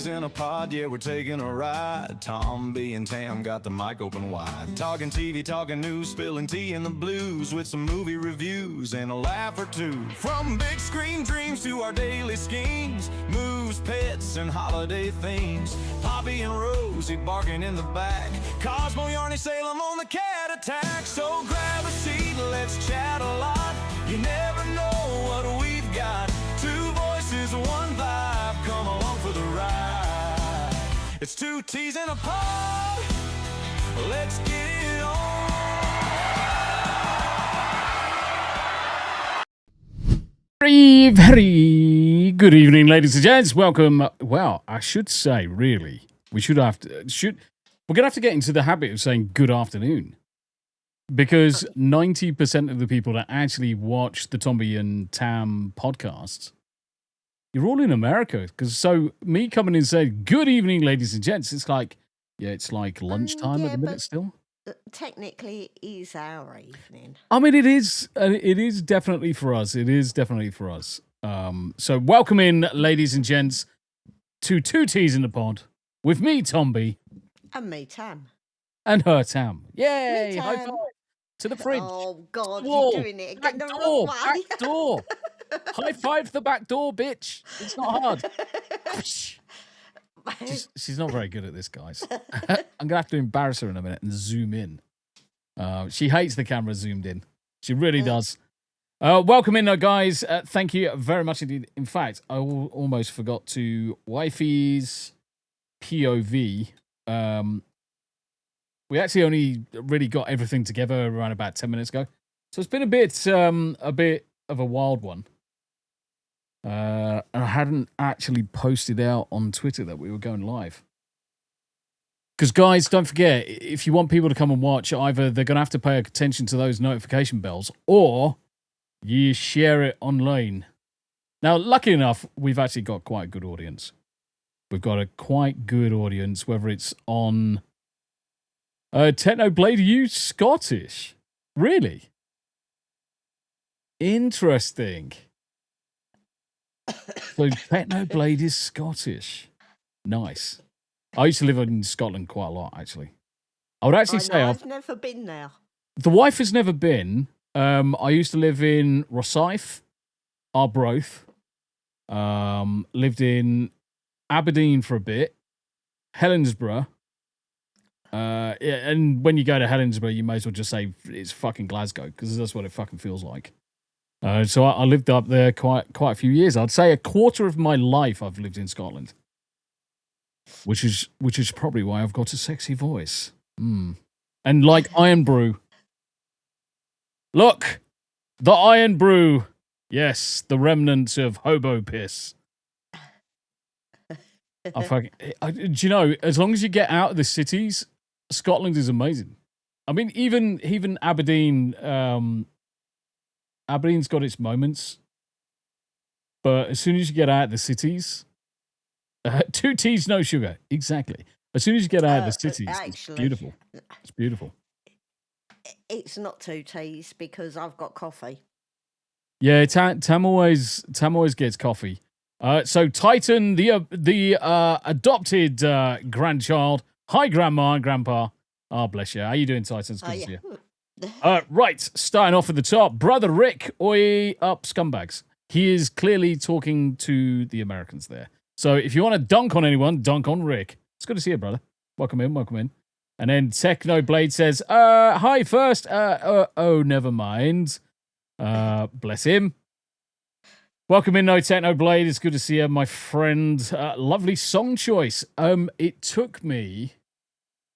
teas in a pod, yeah, we're taking a ride. Tombi and Tam got the mic open wide. Talking TV, talking news, spilling tea in the blues with some movie reviews and a laugh or two. From big screen dreams to our daily schemes, moves, pets, and holiday themes. Poppy and Rosie barking in the back. Cosmo, Yarny, Salem on the cat attack. So grab a seat, let's chat a lot. You never know what we've got. Two voices, one vibe. Come along for the ride. It's two teas in a pod. Let's get it on. Very, very good evening, ladies and gents. Welcome. Well, I should say, really, we're gonna have to get into the habit of saying good afternoon, because 90% of the people that actually watch the Tombi and Tam podcast, you're all in America. Because so me coming in and saying good evening, ladies and gents, it's like lunchtime at the minute still. Technically, it is our evening. I mean, it is definitely for us. It is definitely for us. So welcome in, ladies and gents, to Two Teas in the Pod with me, Tombi. And me, Tam. And her, Tam. Yay! Me, Tam. High five to the fridge. Oh, God, Whoa, you're doing it back again the door, wrong way. back door. High five the back door, bitch. It's not hard. She's not very good at this, guys. I'm going to have to embarrass her in a minute and zoom in. She hates the camera zoomed in. She really does. Welcome in, guys. Thank you very much indeed. In fact, I almost forgot to wifey's POV. We actually only really got everything together around about 10 minutes ago. So it's been a bit of a wild one. And I hadn't actually posted out on Twitter that we were going live. Because, guys, don't forget, if you want people to come and watch, either they're going to have to pay attention to those notification bells, or you share it online. Now, lucky enough, we've actually got quite a good audience. We've got a quite good audience, whether it's on Technoblade. Are you Scottish? Really? Interesting. So Technoblade is Scottish. Nice. I used to live in Scotland quite a lot, actually. I would actually say I've never been there. The wife has never been. I used to live in Rosyth, Arbroath. Lived in Aberdeen for a bit. Helensburgh. Yeah, and when you go to Helensburgh, you may as well just say it's fucking Glasgow, because that's what it fucking feels like. So I lived up there quite a few years. I'd say a quarter of my life I've lived in Scotland, which is probably why I've got a sexy voice. And like Iron Brew, look, the Iron Brew, yes, the remnants of hobo piss. Do you know? As long as you get out of the cities, Scotland is amazing. I mean, even Aberdeen. Aberdeen's got its moments, but as soon as you get out of the cities, two teas, no sugar. Exactly. As soon as you get out of the cities, it's beautiful. It's beautiful. It's not two teas because I've got coffee. Yeah, Tam always gets coffee. So Titan, the adopted grandchild. Hi, Grandma and Grandpa. Oh, bless you. How you doing, Titan? It's good to see you. Right, starting off at the top, Brother Rick, oi up scumbags. He is clearly talking to the Americans there. So if you want to dunk on anyone, dunk on Rick. It's good to see you, brother. Welcome in. And then Technoblade says, hi first. Oh, never mind. Bless him. Welcome in, Technoblade. It's good to see you, my friend. Lovely song choice. It took me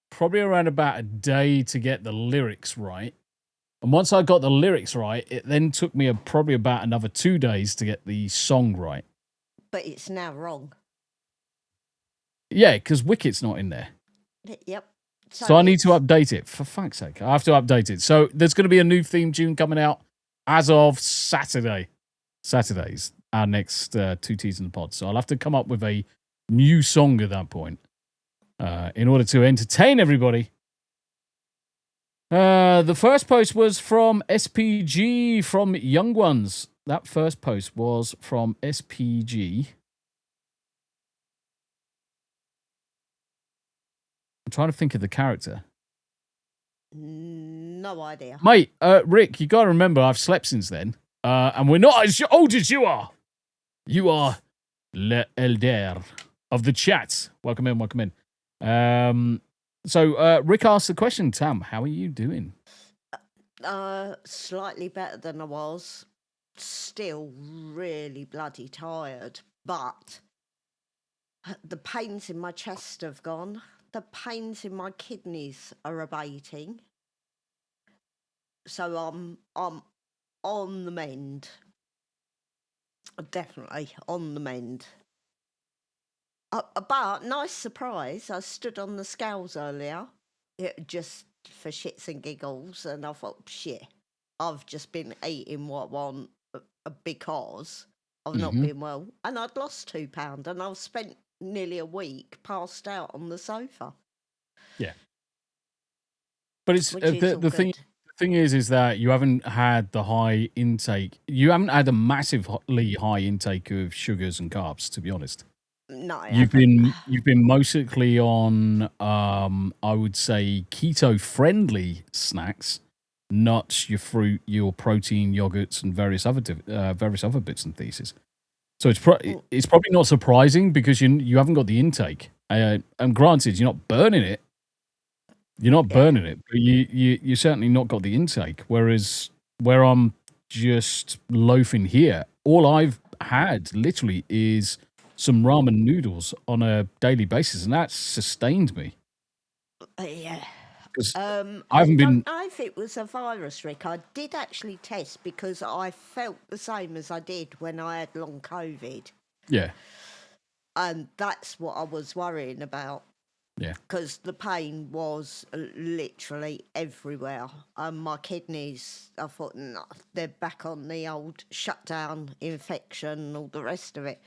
probably around about a day to get the lyrics right. And once I got the lyrics right, it then took me probably about another 2 days to get the song right. But it's now wrong. Yeah, because Wicket's not in there. Yep. So I need to update it. For fuck's sake, I have to update it. So there's going to be a new theme tune coming out as of Saturday. Saturday's our next Two Teas in the Pod. So I'll have to come up with a new song at that point. In order to entertain everybody. The first post was from SPG from Young Ones. That first post was from SPG. I'm trying to think of the character. No idea. Mate, Rick, you got to remember I've slept since then. And we're not as old as you are. You are Le Elder of the chat. Welcome in, welcome in. So Rick asked the question, Tam, how are you doing? Slightly better than I was. Still really bloody tired. But the pains in my chest have gone. The pains in my kidneys are abating. So I'm on the mend. Definitely on the mend. But nice surprise, I stood on the scales earlier, just for shits and giggles, and I thought, shit, I've just been eating what I want because I've not been well, and I'd lost £2, and I've spent nearly a week passed out on the sofa. Yeah. But it's the thing. Good. The thing is that you haven't had the high intake. You haven't had a massively high intake of sugars and carbs, to be honest. No, You've been mostly on, I would say, keto friendly snacks, nuts, your fruit, your protein, yogurts, and various other bits and pieces. So it's probably not surprising because you haven't got the intake. And granted, you're not burning it. You're not burning it, but you certainly not got the intake. Whereas where I'm just loafing here, all I've had literally is some ramen noodles on a daily basis, and that's sustained me. Yeah. I haven't been. don't know if it was a virus, Rick. I did actually test because I felt the same as I did when I had long COVID. Yeah. And that's what I was worrying about. Yeah. Because the pain was literally everywhere. My kidneys, I thought, no, they're back on the old shutdown, infection, and all the rest of it.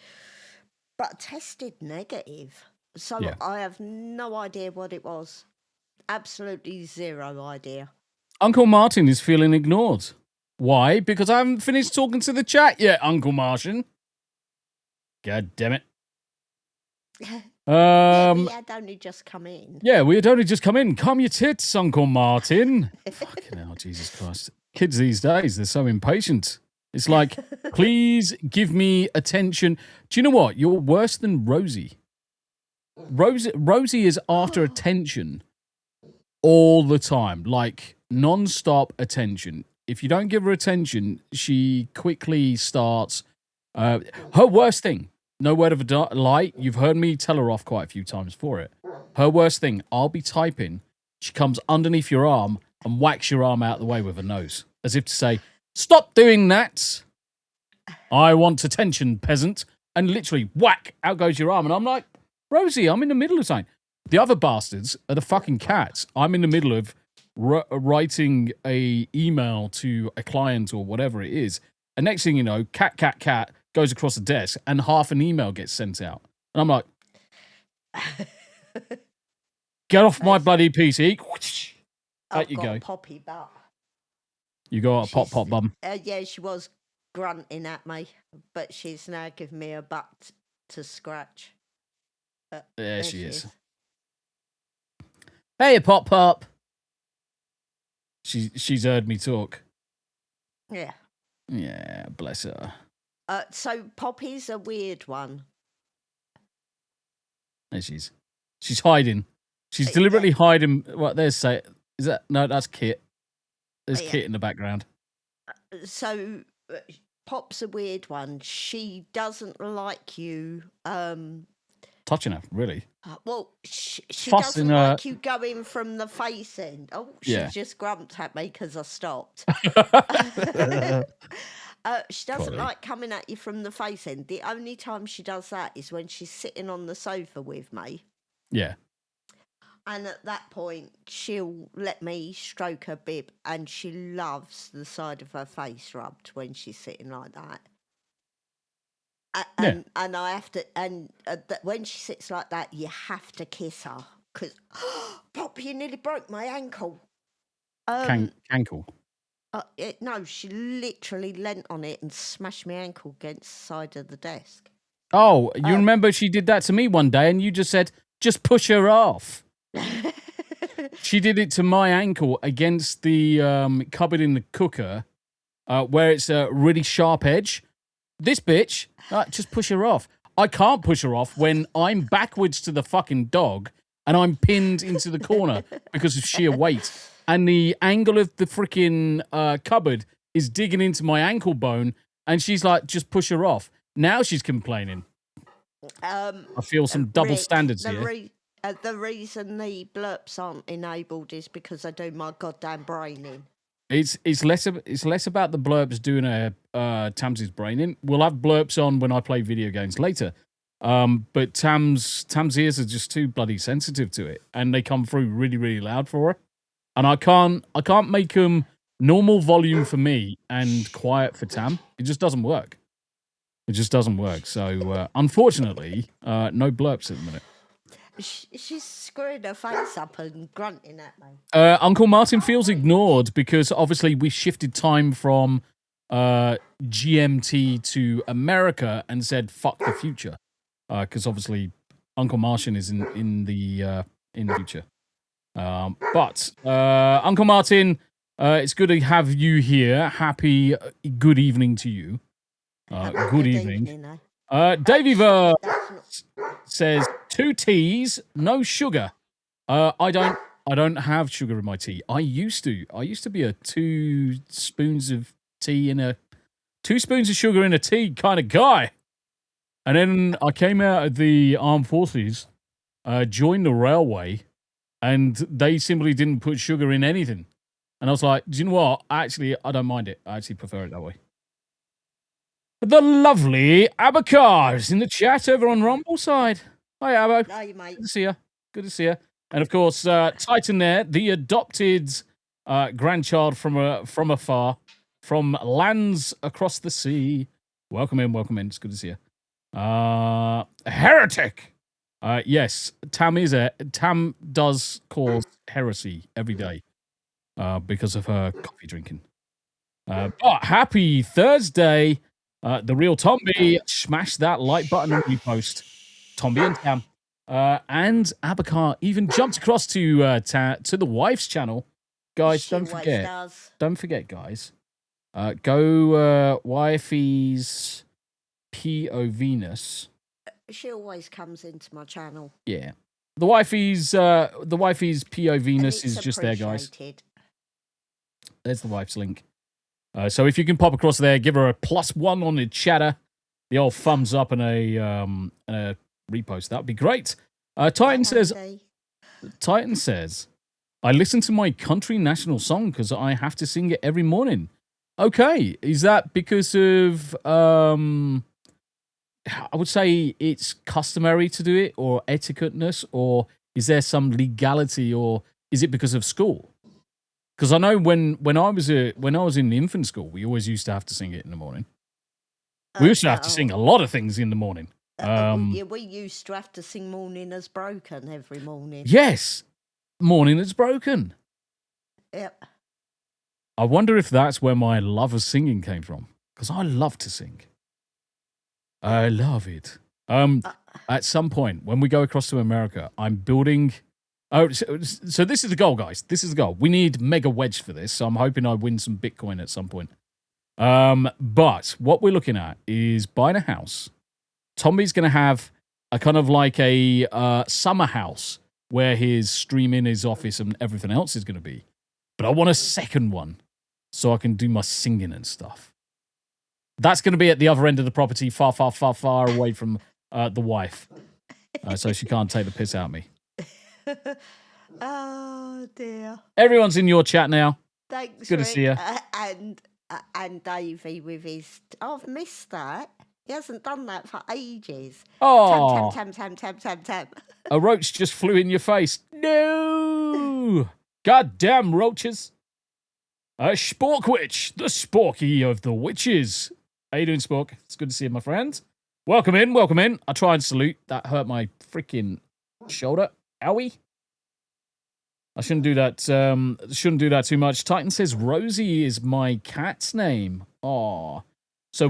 But I tested negative. So Yeah. I have no idea what it was. Absolutely zero idea. Uncle Martin is feeling ignored. Why? Because I haven't finished talking to the chat yet, Uncle Martin. God damn it. Yeah, we had only just come in. Yeah, we had only just come in. Calm your tits, Uncle Martin. Fucking hell, Jesus Christ. Kids these days, they're so impatient. It's like, please give me attention. Do you know what? You're worse than Rosie. Rosie is after attention all the time, like non-stop attention. If you don't give her attention, she quickly starts. Her worst thing, no word of a lie, you've heard me tell her off quite a few times for it. Her worst thing, I'll be typing, she comes underneath your arm and whacks your arm out of the way with her nose, as if to say, stop doing that. I want attention, peasant. And literally, whack, out goes your arm. And I'm like, Rosie, I'm in the middle of something. The other bastards are the fucking cats. I'm in the middle of writing a email to a client or whatever it is. And next thing you know, cat goes across the desk and half an email gets sent out. And I'm like, get off my bloody PC. Out you go. A poppy butt. You got a pop bum. Yeah, she was grunting at me, but she's now given me a butt to scratch. There she is. Hey, pop. She's heard me talk. Yeah. Yeah, bless her. So Poppy's a weird one. There she is. She's hiding. She's deliberately hiding. What there's say? Is that no? That's Kit. There's Kit in the background. So Pop's a weird one. She doesn't like you. Touching her, really? Well, she doesn't like you going from the face end. Oh, she just grumped at me because I stopped. She doesn't like coming at you from the face end. The only time she does that is when she's sitting on the sofa with me. Yeah. And at that point, she'll let me stroke her bib, and she loves the side of her face rubbed when she's sitting like that. And I have to, and when she sits like that, you have to kiss her because, Pop, you nearly broke my ankle. Ankle. No, she literally leant on it and smashed my ankle against the side of the desk. Oh, you remember she did that to me one day, and you just said, "Just push her off." She did it to my ankle against the cupboard in the cooker, where it's a really sharp edge. This bitch, just push her off. I can't push her off when I'm backwards to the fucking dog and I'm pinned into the corner because of sheer weight. And the angle of the freaking cupboard is digging into my ankle bone, and she's like, just push her off. Now she's complaining. I feel some double standards here. The reason the blurps aren't enabled is because I do my goddamn braining. It's less about the blurps doing Tam's braining. We'll have blurps on when I play video games later. But Tam's ears are just too bloody sensitive to it, and they come through really, really loud for her. And I can't make them normal volume for me and quiet for Tam. It just doesn't work. It just doesn't work. So unfortunately, no blurps at the minute. She's screwing her face up and grunting at me. Uncle Martin feels ignored because obviously we shifted time from GMT to America and said fuck the future, because obviously Uncle Martin is in the future. But Uncle Martin, it's good to have you here. Happy good evening to you. Good evening. Davey says 2 teas, no sugar. I don't have sugar in my tea. I used to be a 2 spoons of tea in 2 spoons of sugar in a tea kind of guy. And then I came out of the armed forces, joined the railway, and they simply didn't put sugar in anything. And I was like, do you know what? Actually, I don't mind it. I actually prefer it that way. The lovely Abacar is in the chat over on Rumble side. Hi, Abo. Hi, mate. Good to see you. Good to see you. And of course, Titan there, the adopted grandchild from afar, from lands across the sea. Welcome in, welcome in. It's good to see you. Heretic. Yes, Tam does cause heresy every day because of her coffee drinking. But happy Thursday. The real Tombi, smash that like button and repost. Tombi and Tam. And Abacar even jumped across to the wife's channel. Guys, don't forget, guys. Go Wifey's P.O. Venus. She always comes into my channel. Yeah. The wifey's P.O. Venus is just there, guys. There's the wife's link. So if you can pop across there, give her a +1 on the chatter, the old thumbs up and a repost. That would be great. Titan says, I listen to my country national song because I have to sing it every morning. Okay, is that because of I would say it's customary to do it, or etiquetteness, or is there some legality, or is it because of school? Because I know when I was in infant school, we always used to have to sing it in the morning. We used to have to sing a lot of things in the morning. Yeah, we used to have to sing "Morning Has Broken" every morning. Yes, "Morning Has Broken." Yep. I wonder if that's where my love of singing came from. Because I love to sing. I love it. At some point, when we go across to America, I'm building... Oh, so this is the goal, guys. This is the goal. We need Mega Wedge for this, so I'm hoping I win some Bitcoin at some point. But what we're looking at is buying a house. Tombi's going to have a kind of like a summer house where his streaming, his office, and everything else is going to be. But I want a second one so I can do my singing and stuff. That's going to be at the other end of the property, far, far, far, far away from the wife. So she can't take the piss out of me. Oh, dear. Everyone's in your chat now. Thanks, Good Rick. to see you. And Davey with his... I've missed that. He hasn't done that for ages. Oh. Tam. A roach just flew in your face. No! Goddamn roaches. Sporkwitch, the Sporky of the Witches. How you doing, Spork? It's good to see you, my friend. Welcome in, welcome in. I try and salute. That hurt my freaking shoulder. Owie. I shouldn't do that. Shouldn't do that too much. Titan says Rosie is my cat's name. Aw. So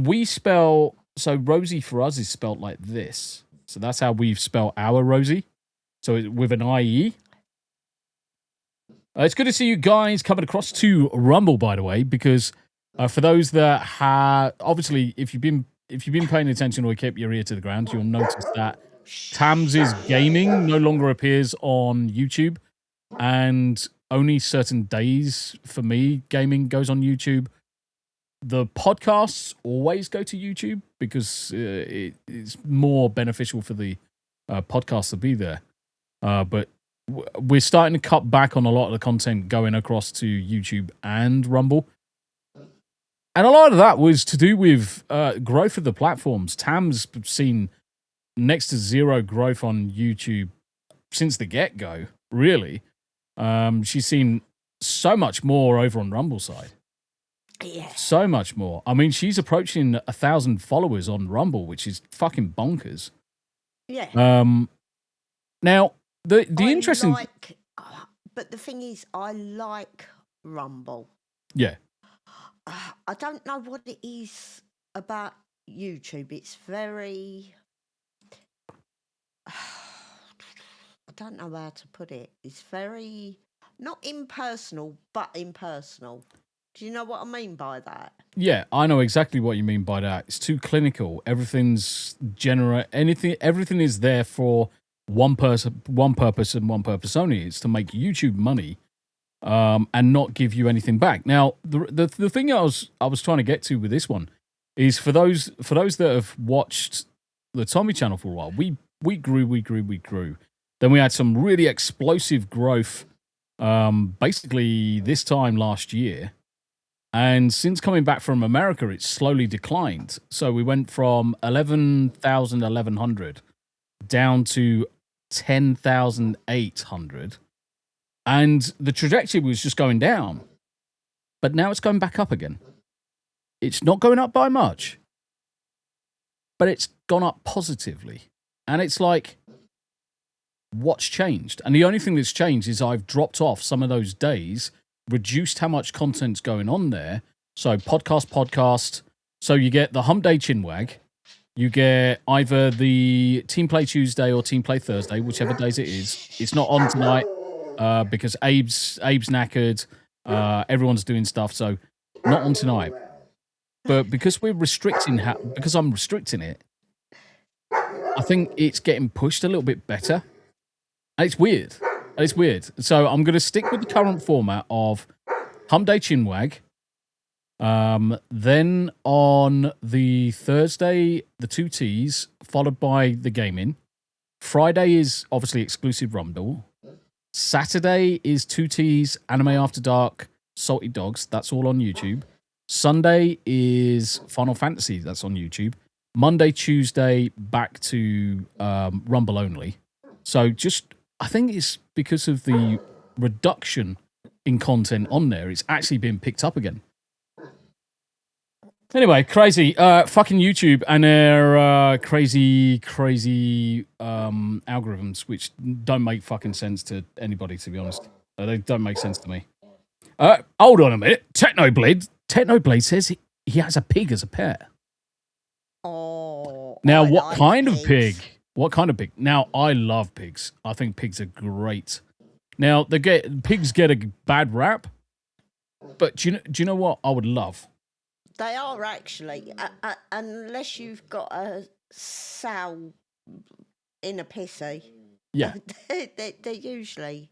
Rosie for us is spelled like this. So that's how we've spelled our Rosie. So with an IE. It's good to see you guys coming across to Rumble, by the way, because for those that have, obviously, if you've been paying attention or kept your ear to the ground, you'll notice that Tam's gaming no longer appears on YouTube, and only certain days for me gaming goes on YouTube. The podcasts always go to YouTube because it's more beneficial for the podcast to be there. But we're starting to cut back on a lot of the content going across to YouTube and Rumble. And a lot of that was to do with growth of the platforms. Tam's seen next to zero growth on YouTube since the get-go, really. She's seen so much more over on Rumble side. Yeah. So much more. I mean, she's approaching 1,000 followers on Rumble, which is fucking bonkers. Yeah. Now, the interesting... But the thing is, I like Rumble. Yeah. I don't know what it is about YouTube. It's very... I don't know how to put it. It's very... Not impersonal, but impersonal. Do you know what I mean by that? Yeah, I know exactly what you mean by that. It's too clinical. Everything's everything is there for one purpose and one purpose only. It's to make YouTube money, and not give you anything back. Now, the thing I was trying to get to with this one is for those that have watched the Tommy channel for a while, we grew. Then we had some really explosive growth, basically this time last year. And since coming back from America, it's slowly declined. So we went from 11,100 down to 10,800. And the trajectory was just going down. But now it's going back up again. It's not going up by much, but it's gone up positively. And it's like, what's changed? And the only thing that's changed is I've dropped off some of those days, reduced how much content's going on there. So podcast. So you get the Hump Day Chinwag. You get either the Team Play Tuesday or Team Play Thursday, whichever days it is. It's not on tonight because Abe's knackered. Everyone's doing stuff, so not on tonight. But because I'm restricting it, I think it's getting pushed a little bit better. And it's weird. So I'm going to stick with the current format of Hump Day Chinwag. Then on the Thursday, the 2 Ts, followed by the gaming. Friday is obviously exclusive Rumble. Saturday is 2 Ts, Anime After Dark, Salty Dogs. That's all on YouTube. Sunday is Final Fantasy. That's on YouTube. Monday, Tuesday, back to Rumble only. So I think it's because of the reduction in content on there. It's actually been picked up again. Anyway, crazy. Fucking YouTube and their crazy algorithms, which don't make fucking sense to anybody, to be honest. They don't make sense to me. Hold on a minute. Technoblade says he has a pig as a pet. Oh. Now, I what like kind of pigs. pig? What kind of pig? Now, I love pigs. I think pigs are great. Now, pigs get a bad rap, but do you know what I would love? They are actually, unless you've got a sow in a pissy. Yeah. They're usually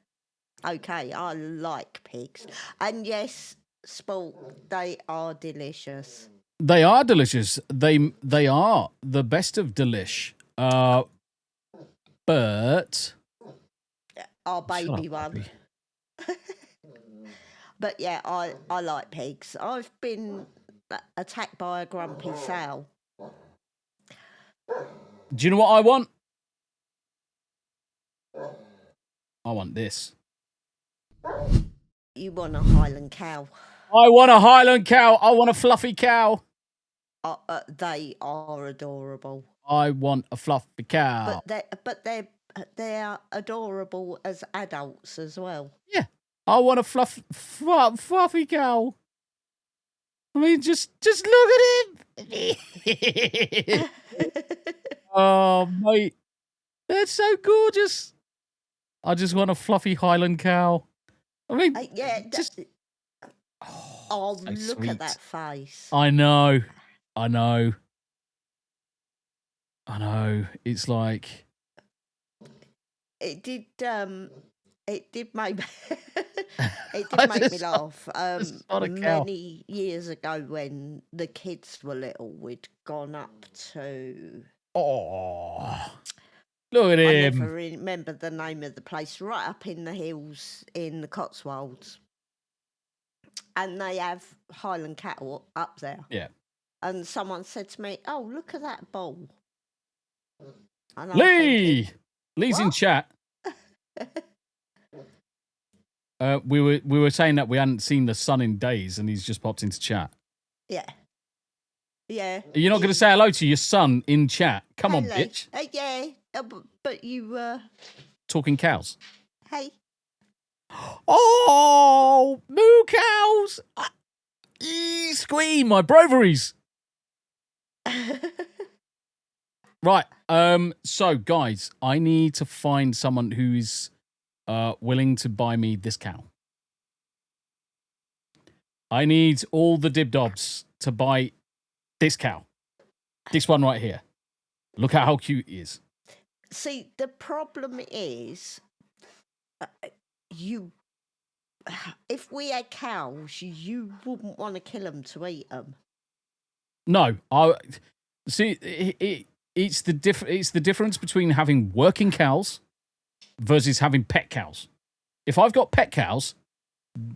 okay. I like pigs. And yes, Sport, they are delicious. They are delicious. They are the best of delish. But Our baby up, one. baby. But yeah, I like pigs. I've been attacked by a grumpy sow. Do you know what I want? I want this. You want a Highland cow? I want a Highland cow. I want a fluffy cow. They are adorable. I want a fluffy cow. But they're adorable as adults as well. Yeah, I want a fluffy cow. I mean, just look at him. Oh, mate, that's so gorgeous. I just want a fluffy Highland cow. I mean, Yeah. just Oh, so look sweet. at that face. I know. It's like It did. It did make. It did make me laugh. It's not a cow. Many years ago, when the kids were little, we'd gone up to. Oh, look at I him. never remember the name of the place. Right up in the hills in the Cotswolds, and they have Highland cattle up there. Yeah. And someone said to me, "Oh, look at that bull." And I'm Lee! thinking, Lee's in What? chat. We were saying that we hadn't seen the sun in days, and he's just popped into chat. yeah. Yeah. You're not going to say hello to your son in chat? Come on, Hello. bitch. Yeah. But you, Talking cows. hey. Oh, moo cows! Scream, my broveries. Right. So, guys, I need to find someone who is willing to buy me this cow. I need all the dibdobs to buy this cow. This one right here. Look at how cute he is. See, the problem is, if we had cows, you wouldn't want to kill them to eat them. No, it's the difference between having working cows versus having pet cows. If I've got pet cows,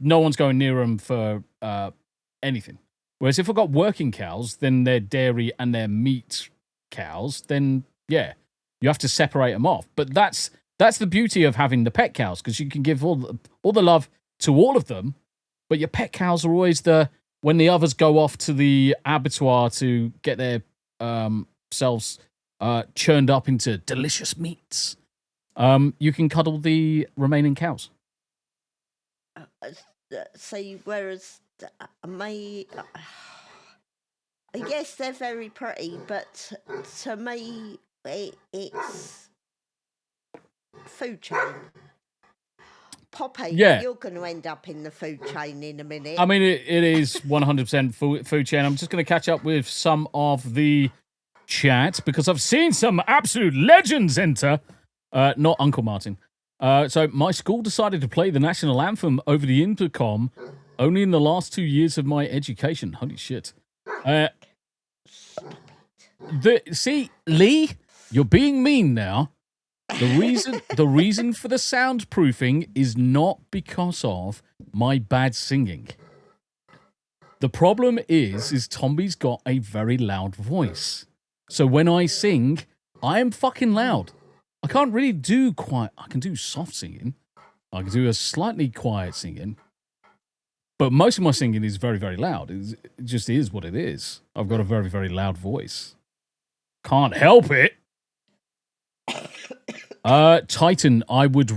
no one's going near them for anything. Whereas if I've got working cows, then they're dairy and they're meat cows. Then yeah, you have to separate them off. But that's the beauty of having the pet cows, because you can give all the love to all of them. But your pet cows are always when the others go off to the abattoir to get their selves churned up into delicious meats. You can cuddle the remaining cows. See, whereas yes, they're very pretty, but to me, it's food chain. Poppy, Yeah. you're going to end up in the food chain in a minute. I mean, it is 100% food chain. I'm just going to catch up with some of the chat because I've seen some absolute legends enter. Not Uncle Martin. So my school decided to play the national anthem over the intercom only in the last 2 years of my education. Holy shit. See, Lee, you're being mean now. The reason for the soundproofing is not because of my bad singing. The problem is Tombi's got a very loud voice. So when I sing, I am fucking loud. I can't really do quiet. I can do soft singing. I can do a slightly quiet singing. But most of my singing is very, very loud. It just is what it is. I've got a very, very loud voice. Can't help it. Titan, I would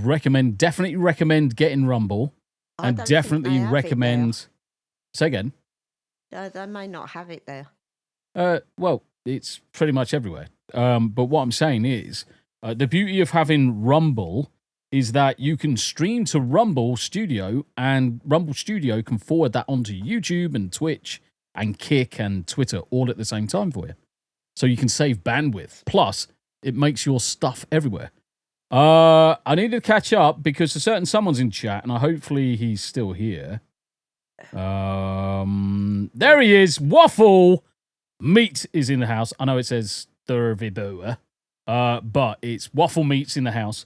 definitely recommend getting Rumble. And definitely recommend... Say again. They may not have it there. Well, it's pretty much everywhere. But what I'm saying is, the beauty of having Rumble is that you can stream to Rumble Studio, and Rumble Studio can forward that onto YouTube and Twitch and Kick and Twitter all at the same time for you. So you can save bandwidth. Plus, it makes your stuff everywhere. I need to catch up because a certain someone's in chat, and hopefully he's still here. There he is. Waffle Meat is in the house. I know it says Thurviboa, but it's Waffle Meat's in the house.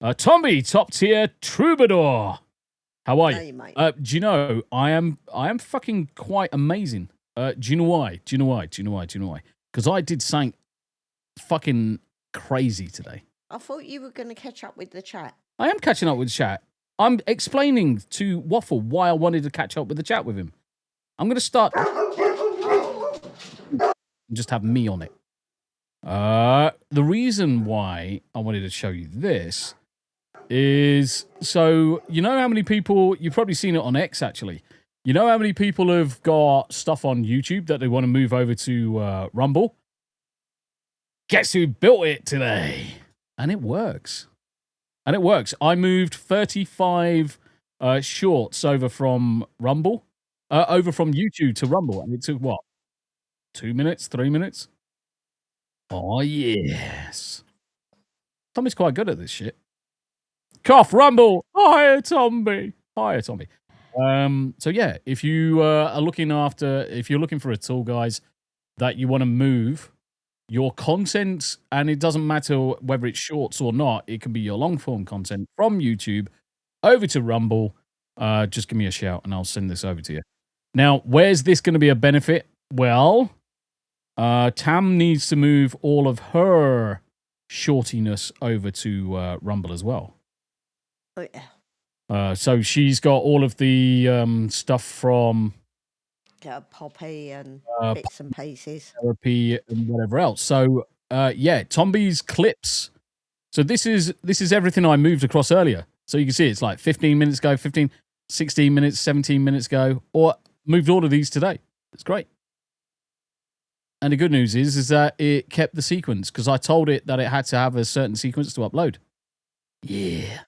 Tombi, top tier troubadour. How are you? Hey, mate. Do you know I am fucking quite amazing. Do you know why? Because I did something fucking crazy today. I thought you were going to catch up with the chat. I am catching up with chat. I'm explaining to Waffle why I wanted to catch up with the chat with him. I'm going to start... just have me on it. The reason why I wanted to show you this is... So, you know how many people... You've probably seen it on X, actually. You know how many people have got stuff on YouTube that they want to move over to Rumble? Guess who built it today? And it works. I moved 35 shorts over from Rumble, over from YouTube to Rumble, and it took what, 2 minutes, 3 minutes? Oh yes, Tommy's quite good at this shit. Cough Rumble. Hiya, Tombi. Hiya, Tombi. So yeah, if you are if you're looking for a tool, guys, that you want to move your content, and it doesn't matter whether it's shorts or not, it can be your long form content from YouTube over to Rumble, just give me a shout and I'll send this over to you. Now, where's this going to be a benefit? Well, Tam needs to move all of her shortiness over to Rumble as well. Oh, yeah. So she's got all of the stuff from Poppy and bits and pieces. Therapy and whatever else. So, yeah, Tombi's clips. So this is everything I moved across earlier. So you can see it's like 15 minutes ago, 15, 16 minutes, 17 minutes ago, or moved all of these today. It's great. And the good news is that it kept the sequence because I told it that it had to have a certain sequence to upload. Yeah.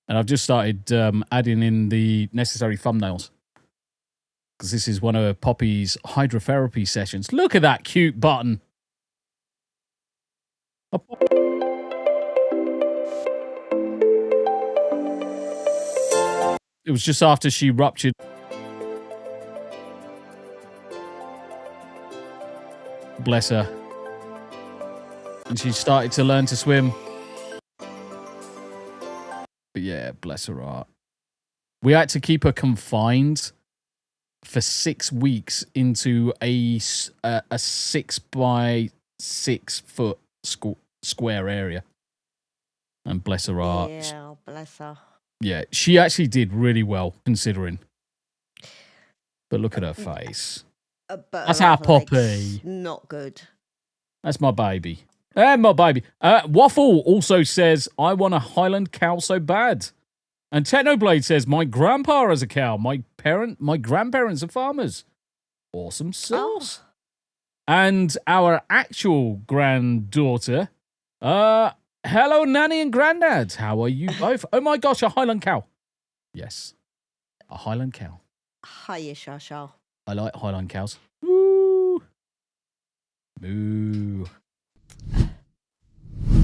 And I've just started adding in the necessary thumbnails because this is one of Poppy's hydrotherapy sessions. Look at that cute button. It was just after she ruptured. Bless her. And she started to learn to swim. But yeah, bless her heart. We had to keep her confined for 6 weeks into a 6 by 6 foot square area. And bless her heart. Yeah, bless her. Yeah, she actually did really well considering. But look at her face. But that's our Poppy. Not good. That's my baby. My baby. Waffle also says, I want a Highland cow so bad. And Technoblade says, my grandpa has a cow. My grandparents are farmers. Awesome sauce. Oh. And our actual granddaughter, hello, Nanny and Grandad. How are you both? Oh my gosh, a Highland cow. Yes, a Highland cow. Hiya, Shasha. I like Highland cows. Woo. Moo.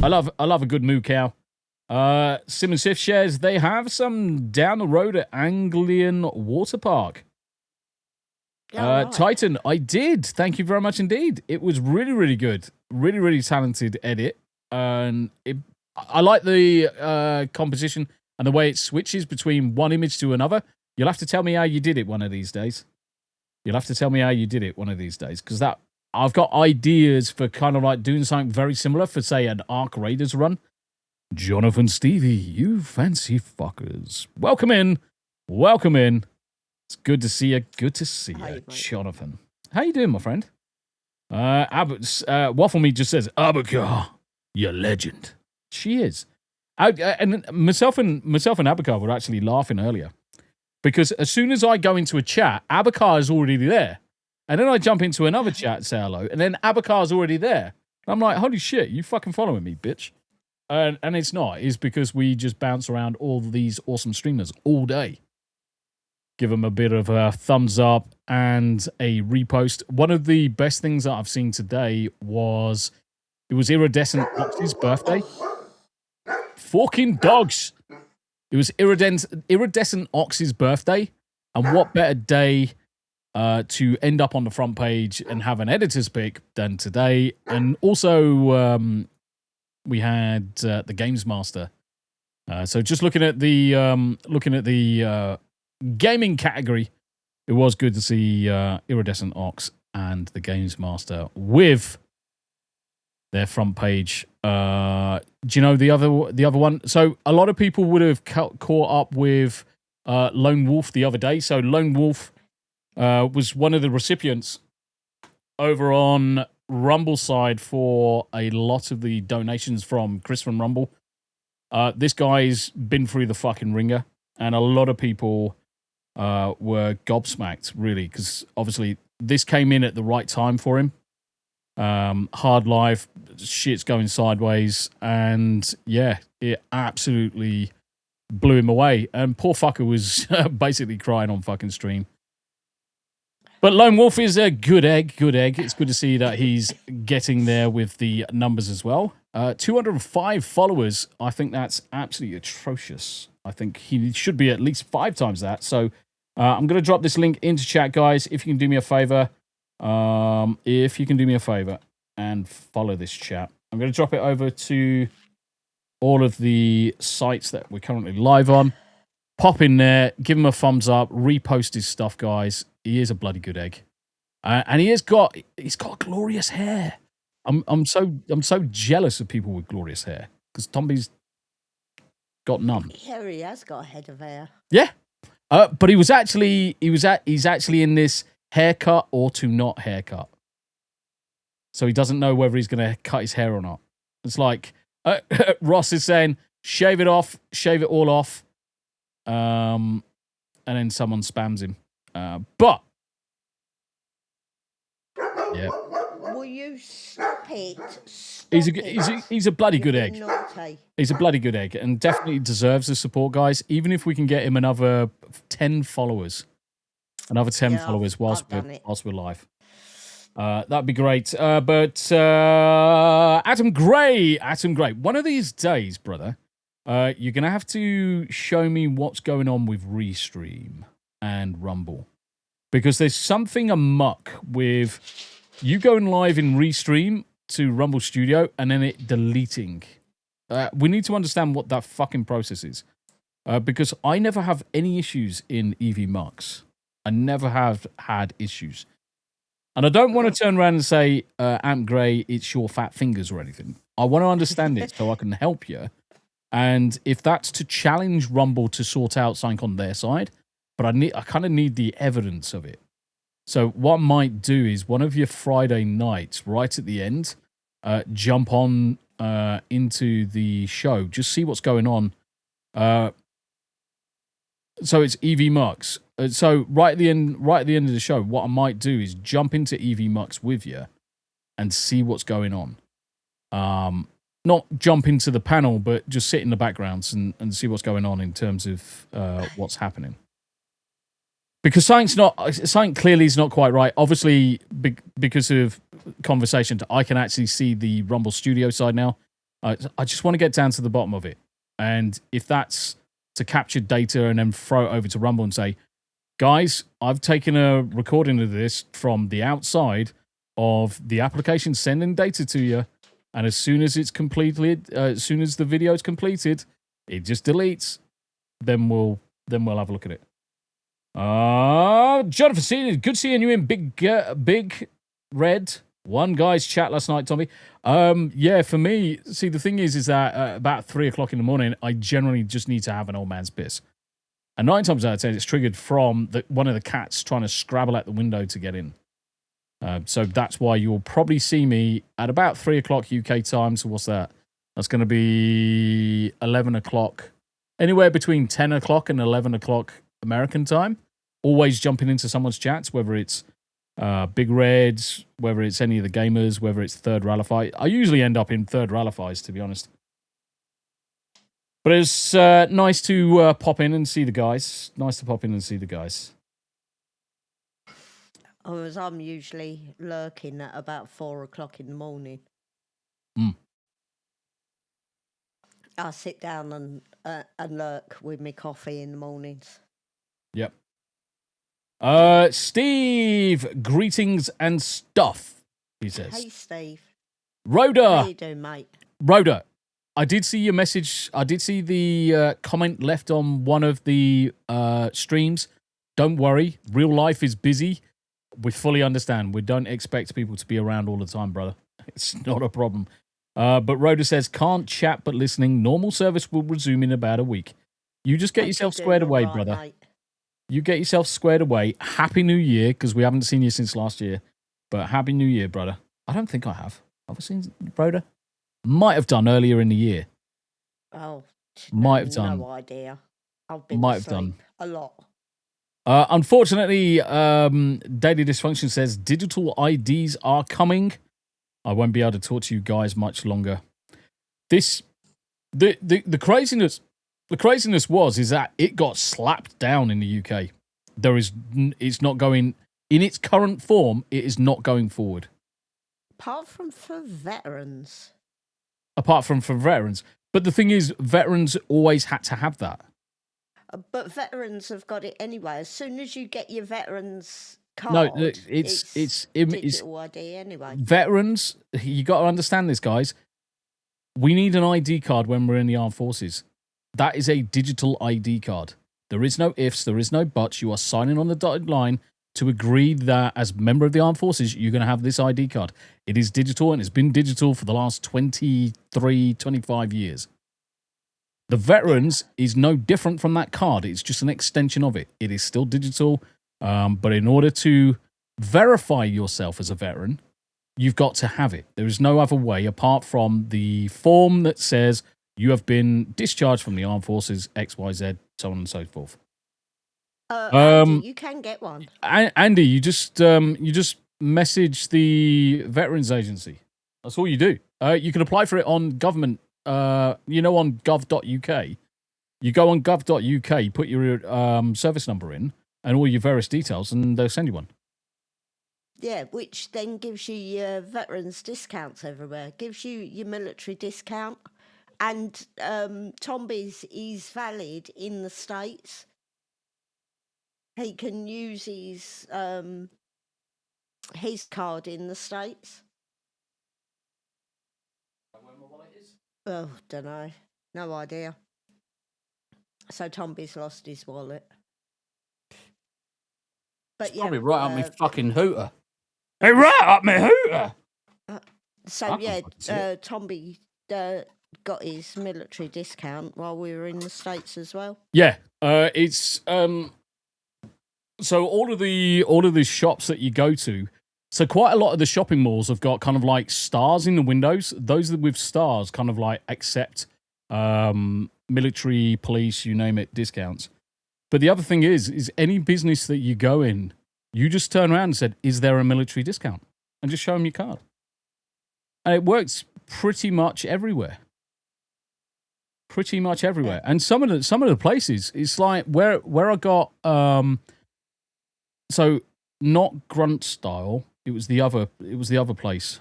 I love a good moo cow. Sim and Sif shares they have some down the road at Anglian Water Park. Right. Titan, I did. Thank you very much indeed. It was really, really good. Really, really talented edit. And I like the composition and the way it switches between one image to another. You'll have to tell me how you did it one of these days. Because I've got ideas for kind of like doing something very similar for, say, an Ark Raiders run. Jonathan Stevie, you fancy fuckers. Welcome in. It's good to see you. Jonathan. How you doing, my friend? Waffle Me just says, Abakar, you legend. She is. And myself and Abakar were actually laughing earlier. Because as soon as I go into a chat, Abakar is already there. And then I jump into another chat and say hello, and then Abakar's already there. I'm like, holy shit, you fucking following me, bitch. And it's not. It's because we just bounce around all these awesome streamers all day. Give them a bit of a thumbs up and a repost. One of the best things that I've seen today was, it was Iridescent Ox's birthday. Fucking dogs! It was Iridescent Ox's birthday. And what better day to end up on the front page and have an editor's pick than today. And also, we had the Games Master. So just looking at the gaming category, it was good to see Iridescent Ox and the Games Master with their front page. Do you know the other one? So a lot of people would have caught up with Lone Wolf the other day. So Lone Wolf was one of the recipients over on Rumble side for a lot of the donations from Chris from Rumble. This guy's been through the fucking ringer, and a lot of people were gobsmacked, really, because obviously this came in at the right time for him. Hard life, shit's going sideways, and yeah, it absolutely blew him away. And poor fucker was basically crying on fucking stream. But Lone Wolf is a good egg, good egg. It's good to see that he's getting there with the numbers as well. 205 followers. I think that's absolutely atrocious. I think he should be at least 5 times that. So I'm going to drop this link into chat, guys. If you can do me a favor, and follow this chat. I'm going to drop it over to all of the sites that we're currently live on. Pop in there, give him a thumbs up, repost his stuff, guys. He is a bloody good egg, and he's got glorious hair. I'm so jealous of people with glorious hair because Tombi's got none. Yeah, he has got a head of hair. Yeah, but he's actually in this haircut or to not haircut, so he doesn't know whether he's going to cut his hair or not. It's like Ross is saying, shave it off, shave it all off. And then someone spams him. But yeah, Will you stop it? He's a bloody good egg. Naughty. He's a bloody good egg, and definitely deserves the support, guys. Even if we can get him another 10 followers, whilst we're live. That'd be great. But Adam Gray, one of these days, brother. You're going to have to show me what's going on with Restream and Rumble. Because there's something amuck with you going live in Restream to Rumble Studio and then it deleting. We need to understand what that fucking process is. Because I never have any issues in EV Mux. I never have had issues. And I don't want to turn around and say, Amp Gray, it's your fat fingers or anything. I want to understand it so I can help you. And if that's to challenge Rumble to sort out something on their side, but I kind of need the evidence of it. So what I might do is one of your Friday nights, right at the end, jump on into the show, just see what's going on. So it's EV Mux. So right at the end of the show, what I might do is jump into EV Mux with you and see what's going on. Not jump into the panel, but just sit in the backgrounds and see what's going on in terms of what's happening. Because something clearly is not quite right. Obviously, because of conversation, I can actually see the Rumble Studio side now. I just want to get down to the bottom of it. And if that's to capture data and then throw it over to Rumble and say, guys, I've taken a recording of this from the outside of the application sending data to you. And as soon as it's completed, as soon as the video is completed, it just deletes. Then we'll have a look at it. Jonathan, good seeing you in Big Red. One guy's chat last night, Tommy. Yeah, for me, see, the thing is that about 3 o'clock in the morning, I generally just need to have an old man's piss. And 9 times out of 10, it's triggered from one of the cats trying to scrabble out the window to get in. So that's why you'll probably see me at about 3 o'clock UK time. So what's that? That's going to be 11 o'clock. Anywhere between 10 o'clock and 11 o'clock American time. Always jumping into someone's chats, whether it's Big Reds, whether it's any of the gamers, whether it's Third Rallify. I usually end up in Third Rallifys, to be honest. But it's nice to pop in and see the guys. I'm usually lurking at about 4 o'clock in the morning. I sit down and lurk with my coffee in the mornings. Yep. Steve, greetings and stuff, he says. Hey, Steve. Rhoda. How you doing, mate? Rhoda, I did see your message. I did see the comment left on one of the streams. Don't worry, real life is busy. We fully understand. We don't expect people to be around all the time, brother. It's not a problem. But Rhoda says, can't chat but listening. Normal service will resume in about a week. You just get yourself squared away, brother. Mate. You get yourself squared away. Happy New Year, because we haven't seen you since last year. But Happy New Year, brother. I don't think I have. Have I seen Rhoda? Might have done earlier in the year. Oh, might have done. No idea. I've been might have done a lot. Unfortunately, Daily Dysfunction says digital IDs are coming. I won't be able to talk to you guys much longer. The craziness The craziness is that it got slapped down in the UK. It's not going in its current form. It is not going forward. Apart from for veterans. Apart from for veterans, but the thing is, veterans always had to have that. But veterans have got it anyway. As soon as you get your veterans No, card, it's digital ID anyway. Veterans, you got to understand this, guys. We need an ID card when we're in the armed forces. That is a digital ID card. There is no ifs, there is no buts. You are signing on the dotted line to agree that as a member of the armed forces, you're going to have this ID card. It is digital, and it's been digital for the last 23, 25 years. The veterans is no different from that card. It's just an extension of it. It is still digital, but in order to verify yourself as a veteran, you've got to have it. There is no other way apart from the form that says you have been discharged from the armed forces, XYZ, so on and so forth. Andy, you can get one. Andy, you just message the Veterans Agency. That's all you do. You can apply for it on government. On gov.uk. You go on gov.uk, put your service number in and all your various details, and they'll send you one. Yeah, which then gives you your veterans discounts everywhere. Gives you your military discount, and Tombi's is valid in the States. He can use his card in the States. Oh, don't know. No idea. So Tombi's lost his wallet. But it's yeah, probably right up my fucking hooter. Hey, right up my hooter. Tombi got his military discount while we were in the States as well. Yeah, it's so all of the shops that you go to. So quite a lot of the shopping malls have got kind of like stars in the windows. Those with stars kind of like accept military, police, you name it, discounts. But the other thing is any business that you go in, you just turn around and said, "Is there a military discount?" And just show them your card. And it works pretty much everywhere. Pretty much everywhere. And some of the places, it's like where I got so not Grunt Style. It was the other place.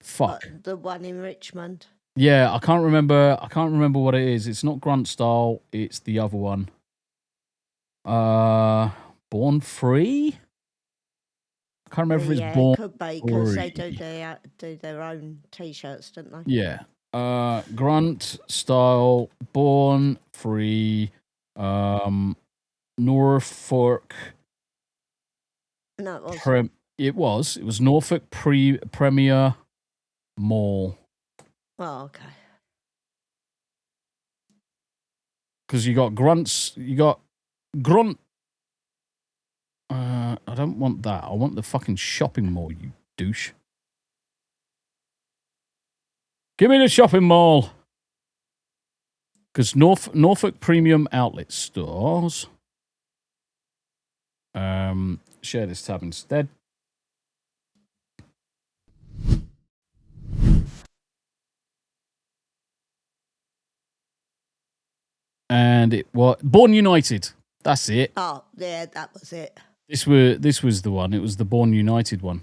Fuck. The one in Richmond. Yeah, I can't remember what it is. It's not Grunt Style, it's the other one. Born Free? I can't remember if it's Born Free. Could be, because they do their own t-shirts, don't they? Yeah. Grunt Style, Born Free, Norfolk. No, it wasn't. It was Norfolk Premier Mall. Oh, okay. Because you got Grunt. I don't want that. I want the fucking shopping mall, you douche. Give me the shopping mall. Because Norfolk Premium Outlet Stores. Share this tab instead. And it was Born United. That's it. Oh, yeah, that was it. This was the one. It was the Born United one.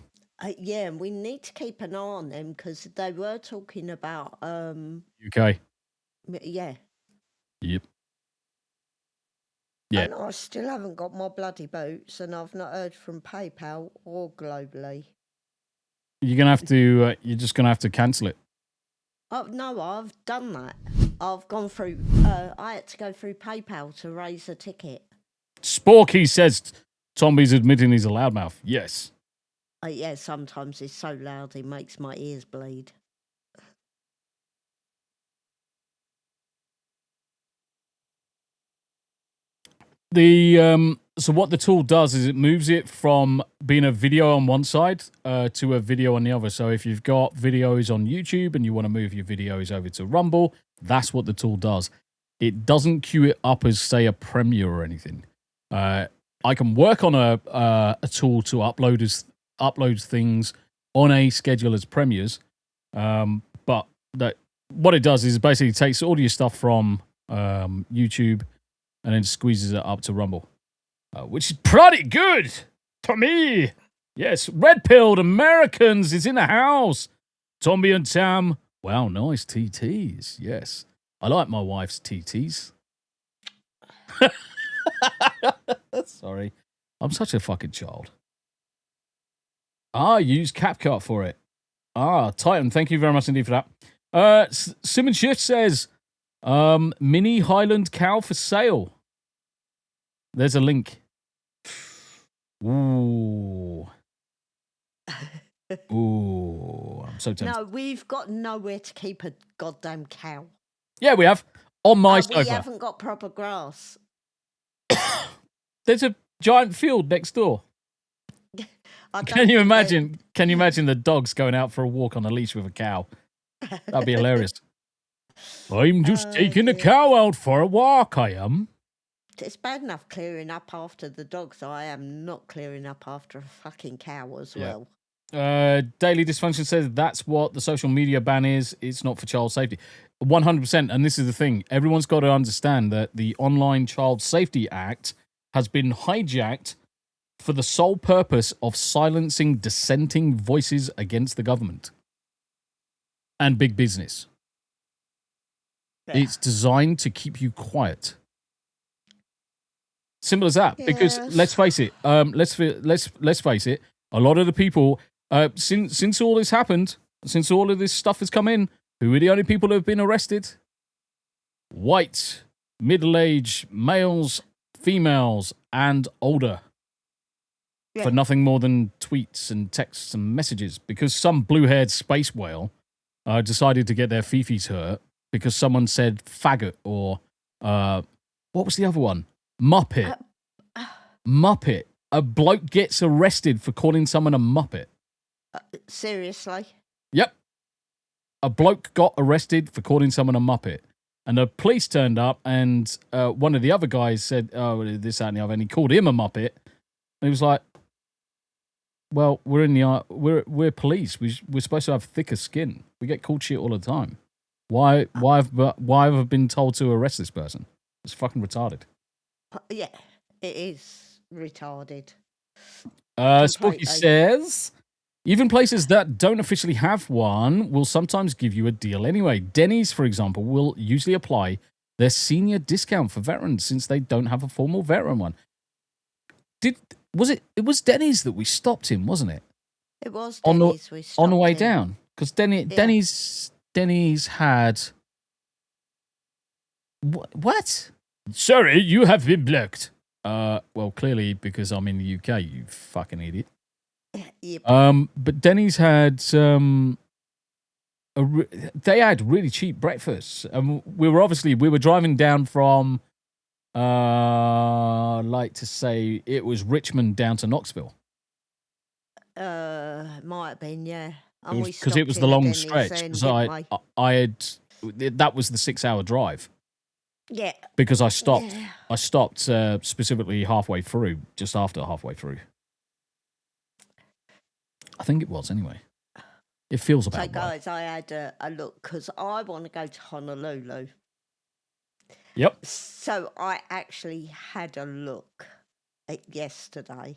Yeah, and we need to keep an eye on them because they were talking about UK. Yeah. Yep. Yeah. And I still haven't got my bloody boots, and I've not heard from PayPal or globally. You're gonna have to. You're just gonna have to cancel it. Oh no, I've done that. I've gone through. I had to go through PayPal to raise a ticket. Sporky says Tombi's admitting he's a loudmouth. Yes. Yeah, sometimes it's so loud it makes my ears bleed. So what the tool does is it moves it from being a video on one side to a video on the other. So if you've got videos on YouTube and you want to move your videos over to Rumble, that's what the tool does. It doesn't queue it up as, say, a Premiere or anything. I can work on a tool to upload things on a schedule as premieres, but what it does is basically takes all your stuff from YouTube, and then squeezes it up to Rumble, which is pretty good to me. Yes, red-pilled Americans is in the house. Tombi and Tam. Wow, nice TTs. Yes, I like my wife's TTs. Sorry, I'm such a fucking child. Use CapCut for it. Titan, thank you very much indeed for that. Simon Shift says, mini Highland cow for sale. There's a link. Ooh. Ooh, I'm so tempted. No, we've got nowhere to keep a goddamn cow. Yeah, we have. On my We sofa. haven't got proper grass. There's a giant field next door. Can you imagine the dogs going out for a walk on a leash with a cow? That'd be hilarious. I'm just taking the cow out for a walk, I am. It's bad enough clearing up after the dogs. I am not clearing up after a fucking cow as well. Daily Dysfunction says that's what the social media ban is. It's not for child safety. 100%. And this is the thing. Everyone's got to understand that the Online Child Safety Act has been hijacked for the sole purpose of silencing dissenting voices against the government and big business. Yeah. It's designed to keep you quiet. Simple as that. Yes. Because let's face it. Let's face it. A lot of the people, since all this happened, since all of this stuff has come in, who are the only people who have been arrested? White, middle-aged males, females, and older. Yeah. For nothing more than tweets and texts and messages, because some blue-haired space whale decided to get their fifis hurt because someone said faggot or what was the other one? Muppet. Muppet. A bloke gets arrested for calling someone a muppet. Seriously? Yep. A bloke got arrested for calling someone a muppet. And the police turned up, and one of the other guys said, "Oh, this, that, and the other," and he called him a muppet. And he was like, "Well, we're police. We're supposed to have thicker skin. We get called shit all the time. Why have I been told to arrest this person? It's fucking retarded." Yeah, it is retarded. Spooky says, even places that don't officially have one will sometimes give you a deal anyway. Denny's, for example, will usually apply their senior discount for veterans since they don't have a formal veteran one. It was Denny's that we stopped in, wasn't it? It was Denny's we stopped on the way in. down. Because Denny's had... What? Sorry, you have been blocked. Well, clearly because I'm in the UK, you fucking idiot. Yep. But Denny's had they had really cheap breakfasts, and we were driving down from like to say it was Richmond down to Knoxville. Might have been, yeah. Because it was the long stretch. Because I had that was the 6-hour drive. Yeah. Because I stopped. Yeah. I stopped specifically halfway through, just after halfway through. I think it was anyway. It feels about right. So, guys, I had a look because I want to go to Honolulu. Yep. So I actually had a look at yesterday.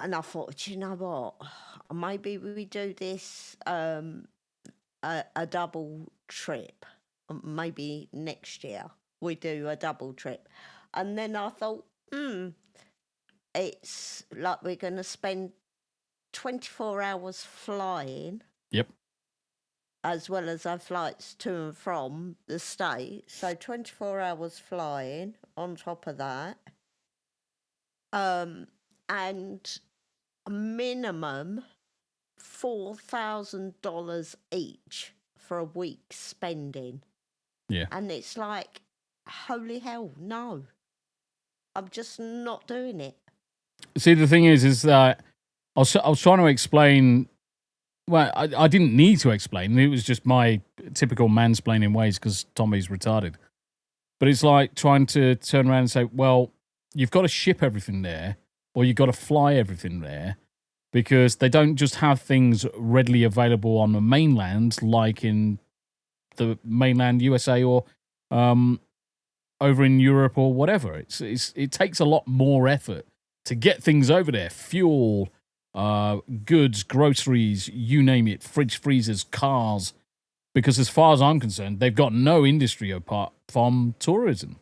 And I thought, you know what? Maybe we do this a double trip. Maybe next year we do a double trip. And then I thought, it's like we're going to spend 24 hours flying. Yep. As well as our flights to and from the state. So 24 hours flying on top of that. And a minimum $4,000 each for a week's spending. Yeah. And it's like, holy hell, no. I'm just not doing it. See, the thing is that I was trying to explain. Well, I didn't need to explain. It was just my typical mansplaining ways because Tommy's retarded. But it's like trying to turn around and say, well, you've got to ship everything there or you've got to fly everything there because they don't just have things readily available on the mainland like in the mainland USA or over in Europe or whatever. It takes a lot more effort to get things over there. Fuel, goods, groceries, you name it, fridge, freezers, cars. Because as far as I'm concerned, they've got no industry apart from tourism.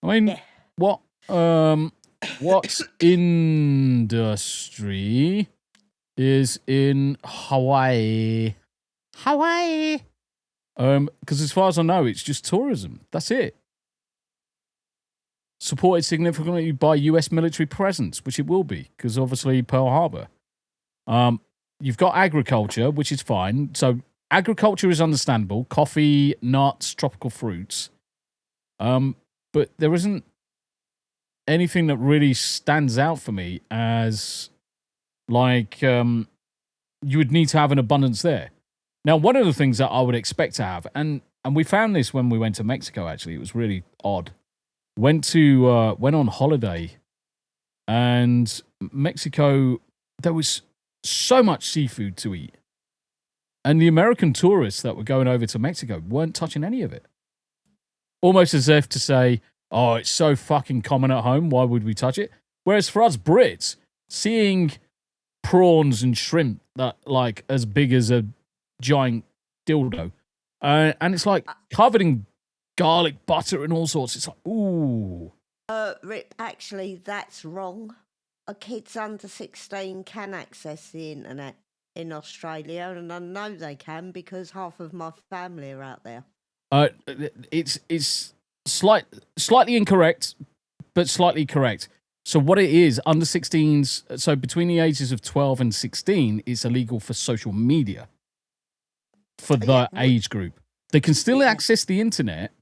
I mean, what industry is in Hawaii? Because as far as I know, it's just tourism. That's it. Supported significantly by US military presence, which it will be, because obviously Pearl Harbor. You've got agriculture, which is fine. So agriculture is understandable. Coffee, nuts, tropical fruits. But there isn't anything that really stands out for me as like you would need to have an abundance there. Now, one of the things that I would expect to have, and we found this when we went to Mexico, actually, it was really odd. Went on holiday, and Mexico, there was so much seafood to eat. And the American tourists that were going over to Mexico weren't touching any of it. Almost as if to say, oh, it's so fucking common at home, why would we touch it? Whereas for us Brits, seeing prawns and shrimp that like as big as a giant dildo, and it's like covered in garlic butter and all sorts. It's like, ooh. Rip, actually, that's wrong. Kids under 16 can access the internet in Australia, and I know they can because half of my family are out there. It's slightly incorrect, but slightly correct. So what it is, under 16s, so between the ages of 12 and 16, it's illegal for social media for the age group. They can still access the internet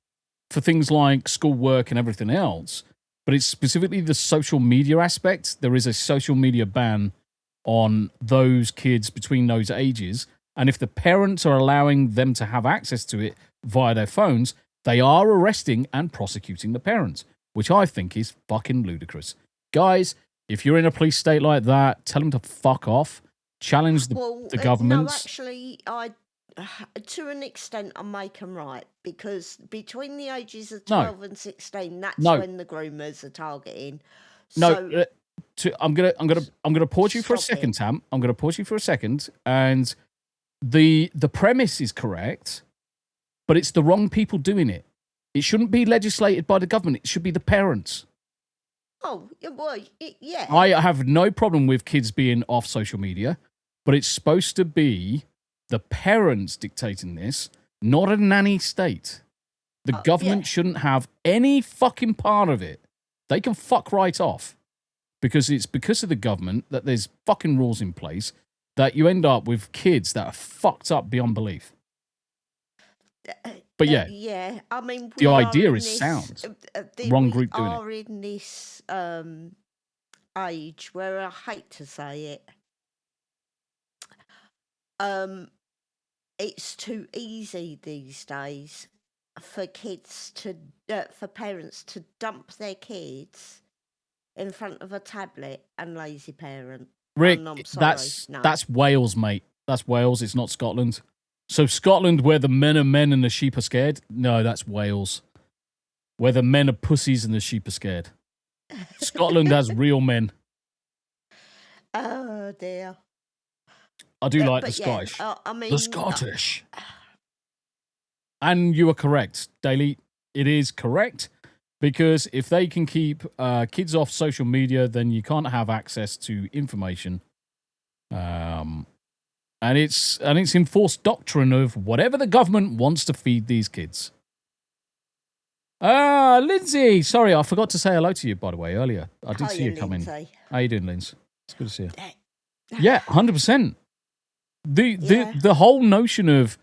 for things like schoolwork and everything else, but it's specifically the social media aspect. There is a social media ban on those kids between those ages, and if the parents are allowing them to have access to it via their phones, they are arresting and prosecuting the parents, which I think is fucking ludicrous. Guys, if you're in a police state like that, tell them to fuck off. Challenge the government. No, actually, to an extent, I make them right, because between the ages of 12 and 16, that's when the groomers are targeting. No, I'm gonna pause you for a second, Tam. I'm gonna pause you for a second, and the premise is correct, but it's the wrong people doing it. It shouldn't be legislated by the government. It should be the parents. Oh, well, yeah. I have no problem with kids being off social media, but it's supposed to be the parents dictating this, not a nanny state. The government shouldn't have any fucking part of it. They can fuck right off. Because it's because of the government that there's fucking rules in place that you end up with kids that are fucked up beyond belief. But yeah, I mean, the idea is sound. Wrong group doing it. We are in this age where I hate to say it, it's too easy these days for parents to dump their kids in front of a tablet and lazy parent. Rick, I'm sorry, that's Wales, mate. That's Wales. It's not Scotland. So Scotland, where the men are men and the sheep are scared? No, that's Wales. Where the men are pussies and the sheep are scared. Scotland has real men. Oh, dear. I do like the Scottish. I mean, the Scottish. And you are correct, Daly. It is correct. Because if they can keep kids off social media, then you can't have access to information. And it's enforced doctrine of whatever the government wants to feed these kids. Lindsay, sorry, I forgot to say hello to you, by the way, earlier. I did see you come in. How you doing, Lindsay? It's good to see you. Yeah, 100%. The whole notion of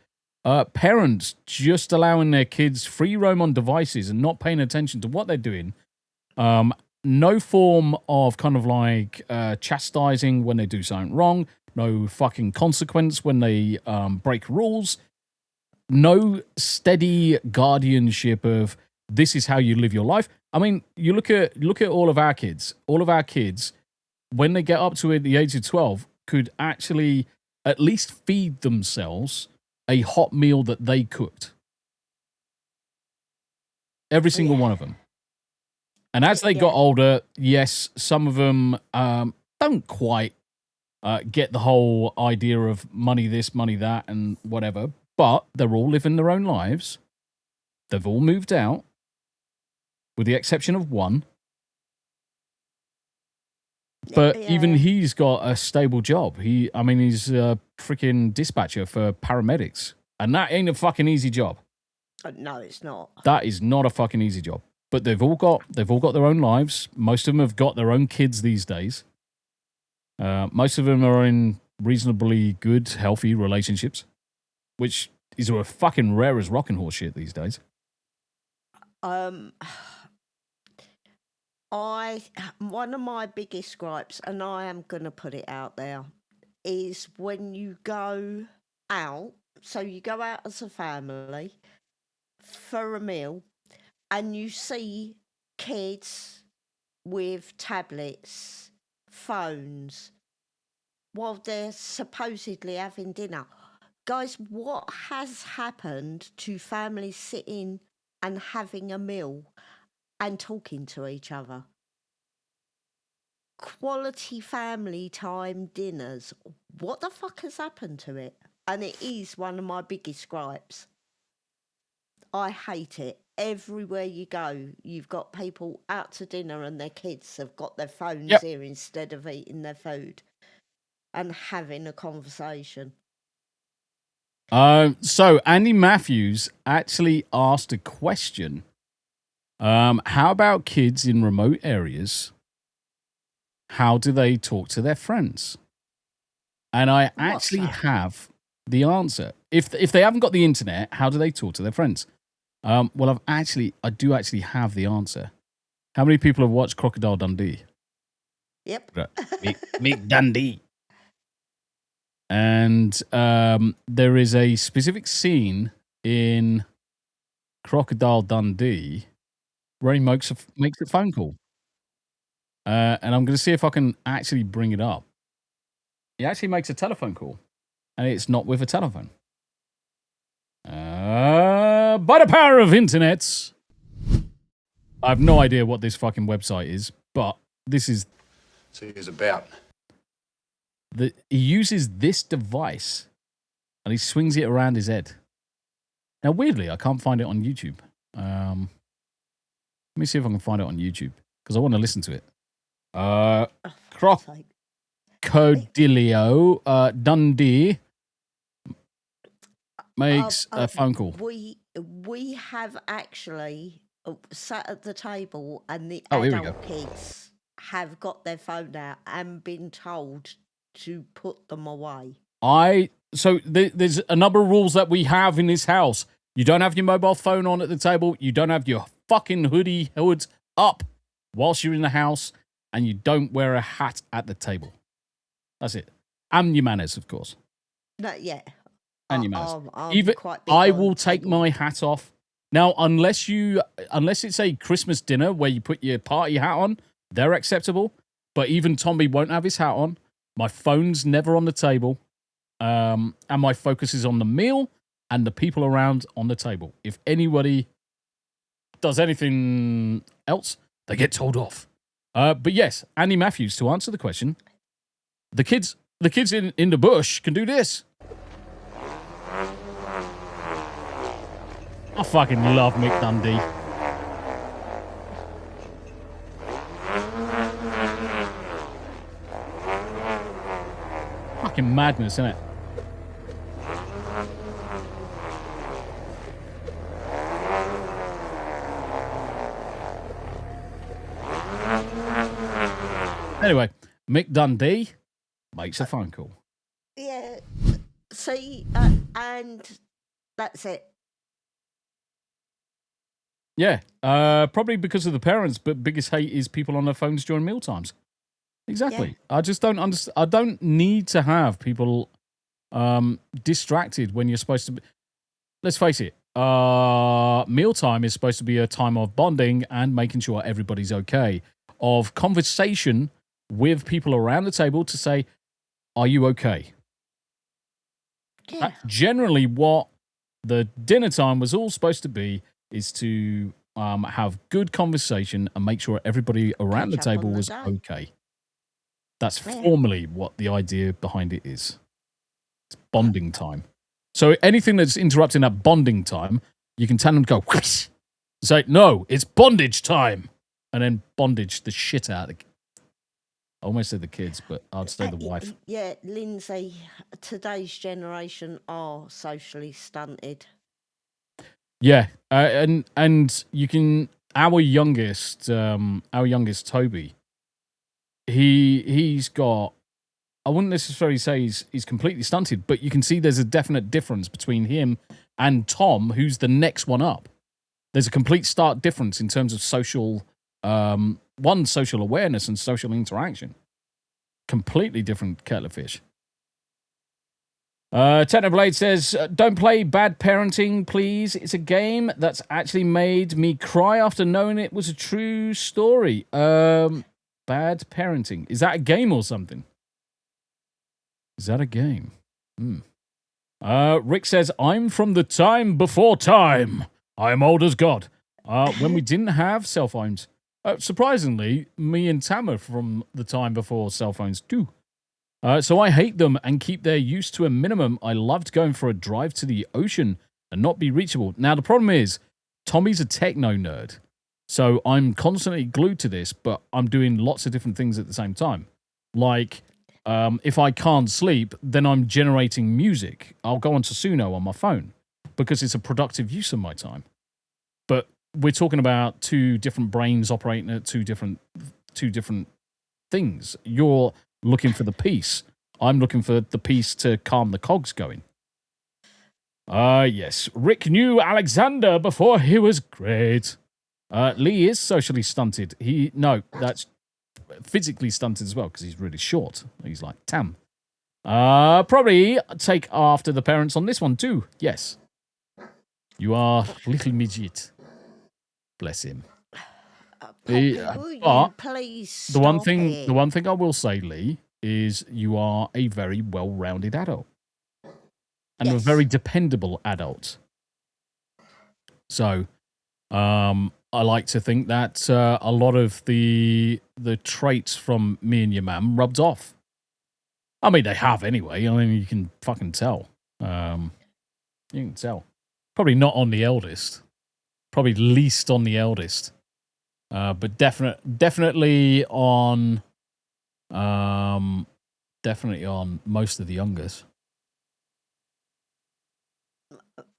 parents just allowing their kids free roam on devices and not paying attention to what they're doing, no form of kind of like chastising when they do something wrong, no fucking consequence when they break rules, no steady guardianship of this is how you live your life. I mean, you look at all of our kids. All of our kids, when they get up to the age of 12, could actually at least feed themselves a hot meal that they cooked. Every single one of them. And as they got older, yes, some of them don't quite get the whole idea of money this, money that, and whatever. But they're all living their own lives. They've all moved out, with the exception of one. But even he's got a stable job. He's a freaking dispatcher for paramedics. And that ain't a fucking easy job. No, it's not. That is not a fucking easy job. But they've all got their own lives. Most of them have got their own kids these days. Most of them are in reasonably good, healthy relationships, which is a fucking rare as rocking horse shit these days. One of my biggest gripes, and I am going to put it out there, is when you go out. So you go out as a family for a meal, and you see kids with tablets, phones, while they're supposedly having dinner. Guys, what has happened to families sitting and having a meal and talking to each other? Quality family time dinners. What the fuck has happened to it? And it is one of my biggest gripes. I hate it. Everywhere you go, you've got people out to dinner and their kids have got their phones here instead of eating their food and having a conversation. So Andy Matthews actually asked a question. How about kids in remote areas? How do they talk to their friends? And I actually have the answer. If they haven't got the internet, how do they talk to their friends? Well, I do actually have the answer. How many people have watched Crocodile Dundee? Yep. Mick Dundee. And there is a specific scene in Crocodile Dundee where he makes a phone call. And I'm going to see if I can actually bring it up. He actually makes a telephone call. And it's not with a telephone. By the power of internets. I have no idea what this fucking website is, but this is... So he's about... He uses this device and he swings it around his head. Now, weirdly, I can't find it on YouTube. Let me see if I can find it on YouTube because I want to listen to it. Crocodilio Dundee makes a phone call. We have actually sat at the table and the here we adult kids have got their phone out and been told to put them away. There's a number of rules that we have in this house. You don't have your mobile phone on at the table. You don't have your fucking hoods up whilst you're in the house, and you don't wear a hat at the table. That's it. And your manners, of course. Not yet. And your manners. I will take my hat off. Now, unless it's a Christmas dinner where you put your party hat on, they're acceptable. But even Tombi won't have his hat on. My phone's never on the table. And my focus is on the meal and the people around on the table. If anybody does anything else, they get told off. But yes, Andy Matthews, to answer the question, the kids in the bush can do this. I fucking love Mick Dundee. Fucking madness, isn't it? Anyway, Mick Dundee makes a phone call. Yeah. See, and that's it. Yeah, probably because of the parents, but biggest hate is people on their phones during meal times. Exactly. Yeah. I just don't understand. I don't need to have people distracted when you're supposed to be. Let's face it, mealtime is supposed to be a time of bonding and making sure everybody's okay, of conversation with people around the table to say, are you okay? Yeah. That's generally what the dinner time was all supposed to be, is to have good conversation, and make sure everybody around the Catch up table on the was day. okay. That's Yeah. formally what the idea behind it is. It's bonding time. So anything that's interrupting that bonding time, you can tell them to go, whoosh, say, no, it's bondage time. And then bondage the shit out of the I almost said the kids, but I'd say the wife. Yeah, Lindsay, today's generation are socially stunted. Yeah, and you can our youngest Toby. He's got. I wouldn't necessarily say he's completely stunted, but you can see there's a definite difference between him and Tom, who's the next one up. There's a complete stark difference in terms of social social awareness and social interaction. Completely different kettle of fish. Technoblade says, don't play Bad Parenting, please. It's a game that's actually made me cry after knowing it was a true story. Bad Parenting. Is that a game or something? Is that a game? Rick says, I'm from the time before time. I'm old as God. When we didn't have cell phones. Surprisingly, me and Tam are from the time before cell phones too. So I hate them and keep their use to a minimum. I loved going for a drive to the ocean and not be reachable. Now, the problem is, Tommy's a techno nerd. So I'm constantly glued to this, but I'm doing lots of different things at the same time. Like, if I can't sleep, then I'm generating music. I'll go onto Suno on my phone because it's a productive use of my time. But we're talking about two different brains operating at two different things. You're looking for the peace. I'm looking for the peace to calm the cogs going. Yes. Rick knew Alexander before he was great. Lee is socially stunted. That's physically stunted as well because he's really short. He's like Tam. Probably take after the parents on this one too. Yes. You are little midget. Bless him. But please the one thing I will say, Lee, is you are a very well-rounded adult and a very dependable adult. So, I like to think that a lot of the traits from me and your mum rubbed off. I mean, they have anyway. I mean, you can fucking tell. You can tell. Probably not on the eldest. Probably least on the eldest. But definitely on most of the youngest.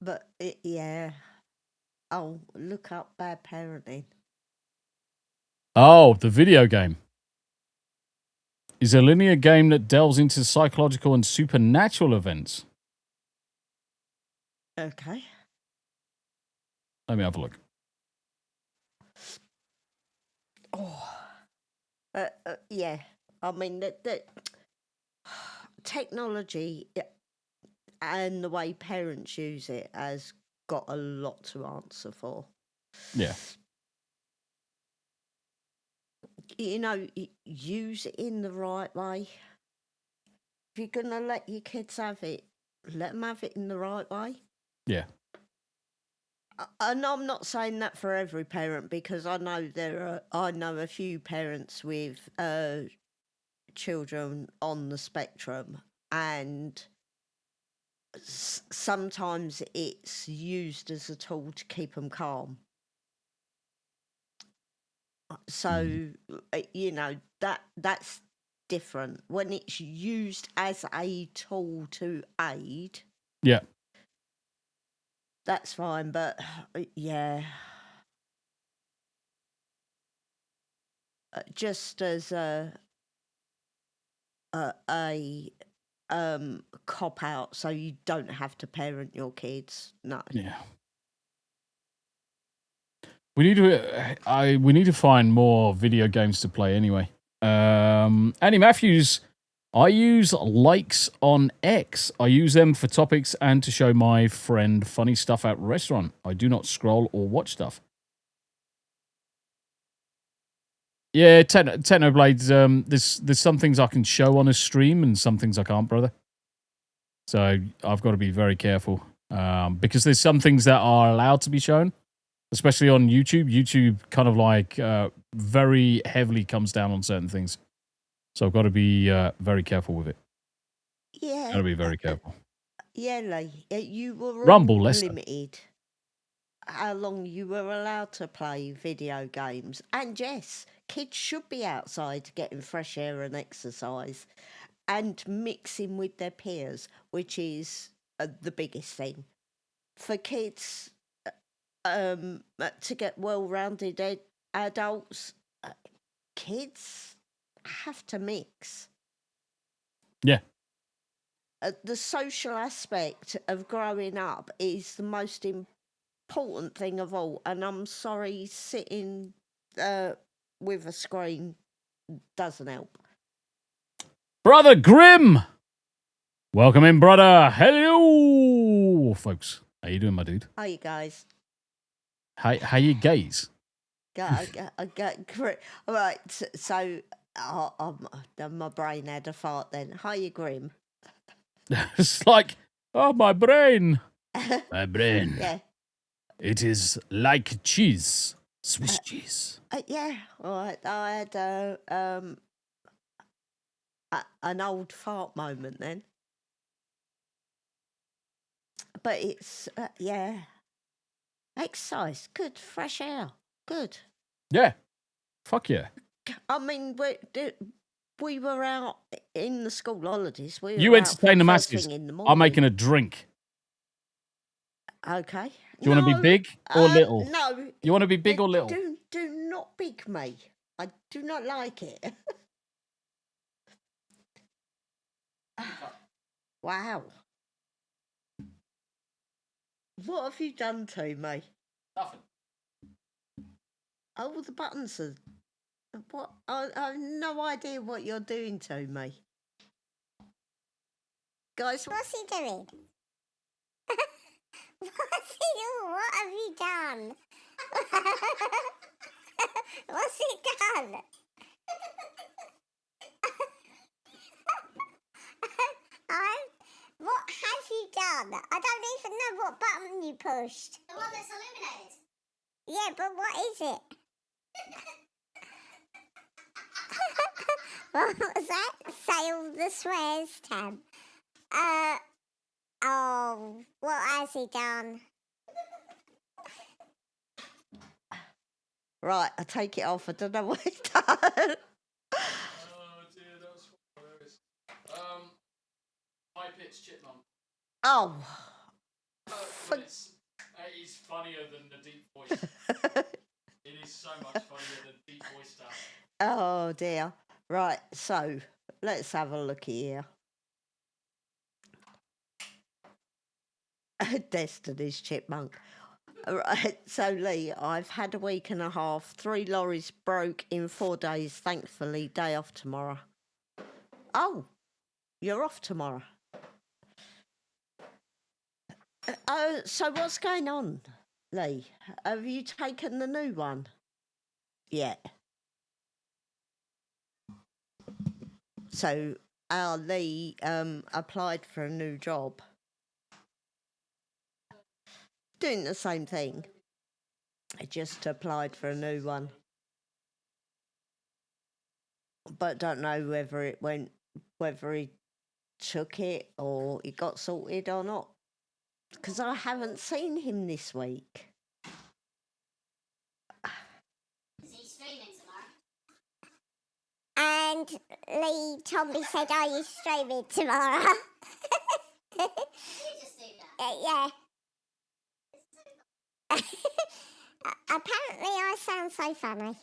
But yeah. Oh, look up Bad Parenting. Oh, the video game is a linear game that delves into psychological and supernatural events. Okay. Let me have a look. Oh, yeah. I mean, the technology and the way parents use it has got a lot to answer for. Yeah. You know, use it in the right way. If you're going to let your kids have it, let them have it in the right way. Yeah. And I'm not saying that for every parent because I know I know a few parents with children on the spectrum, and sometimes it's used as a tool to keep them calm. So you know that's different when it's used as a tool to aid. Yeah. That's fine, but yeah. Just as a cop out, so you don't have to parent your kids. No. Yeah. We need to find more video games to play anyway. Annie Matthews, I use likes on X. I use them for topics and to show my friend funny stuff at restaurant. I do not scroll or watch stuff. Yeah, Technoblades, there's some things I can show on a stream and some things I can't, brother. So I've got to be very careful because there's some things that are allowed to be shown especially on YouTube. YouTube kind of like very heavily comes down on certain things. So I've got to be very careful with it. Yeah. Got to be very careful. Yeah, Lee. You were Rumble, all Lester. limited how long you were allowed to play video games. And yes, kids should be outside getting fresh air and exercise and mixing with their peers, which is the biggest thing. For kids to get well-rounded adults, kids have to mix. Yeah. The social aspect of growing up is the most important thing of all. And I'm sorry, sitting with a screen doesn't help. Brother Grim! Welcome in, brother. Hello, folks. How you doing, my dude? How you guys? How you guys? All right, so my brain had a fart then. How you, Grim? It's like, oh, my brain. My brain. Yeah. It is like cheese. Swiss cheese. Yeah, all right. I had an old fart moment then. But it's, yeah. Exercise, good, fresh air, good. Yeah. Fuck yeah. I mean, we were out in the school holidays. You entertain the masses. I'm making a drink. Okay. Do you want to be big or little? No. You want to be big or little? Do not big me. I do not like it. Wow. What have you done to me? Nothing. Oh, the buttons are... What? I have no idea what you're doing to me. Guys, what's he doing? What's he doing? What have you done? What's he done? What have you done? I don't even know what button you pushed. The one that's illuminated. Yeah, but what is it? What was that? Say all the swears, Tam. Oh, what has he done? right, I take it off. I don't know what he's done. Oh dear, that was hilarious. High-pitched chipmunk. Oh. But it's funnier than the deep voice. It is so much funnier than deep voice stuff. Oh dear. Right, so let's have a look here. Destiny's chipmunk. Right, so Lee, I've had a week and a half. 3 lorries broke in 4 days. Thankfully, day off tomorrow. Oh, you're off tomorrow. So what's going on, Lee? Have you taken the new one? Yeah. So our Lee applied for a new job. Doing the same thing. I just applied for a new one. But don't know whether he took it or it got sorted or not. Because I haven't seen him this week. Is he streaming tomorrow? And Lee, Tombi said, are you streaming tomorrow? You just do that. Yeah. Apparently I sound so funny.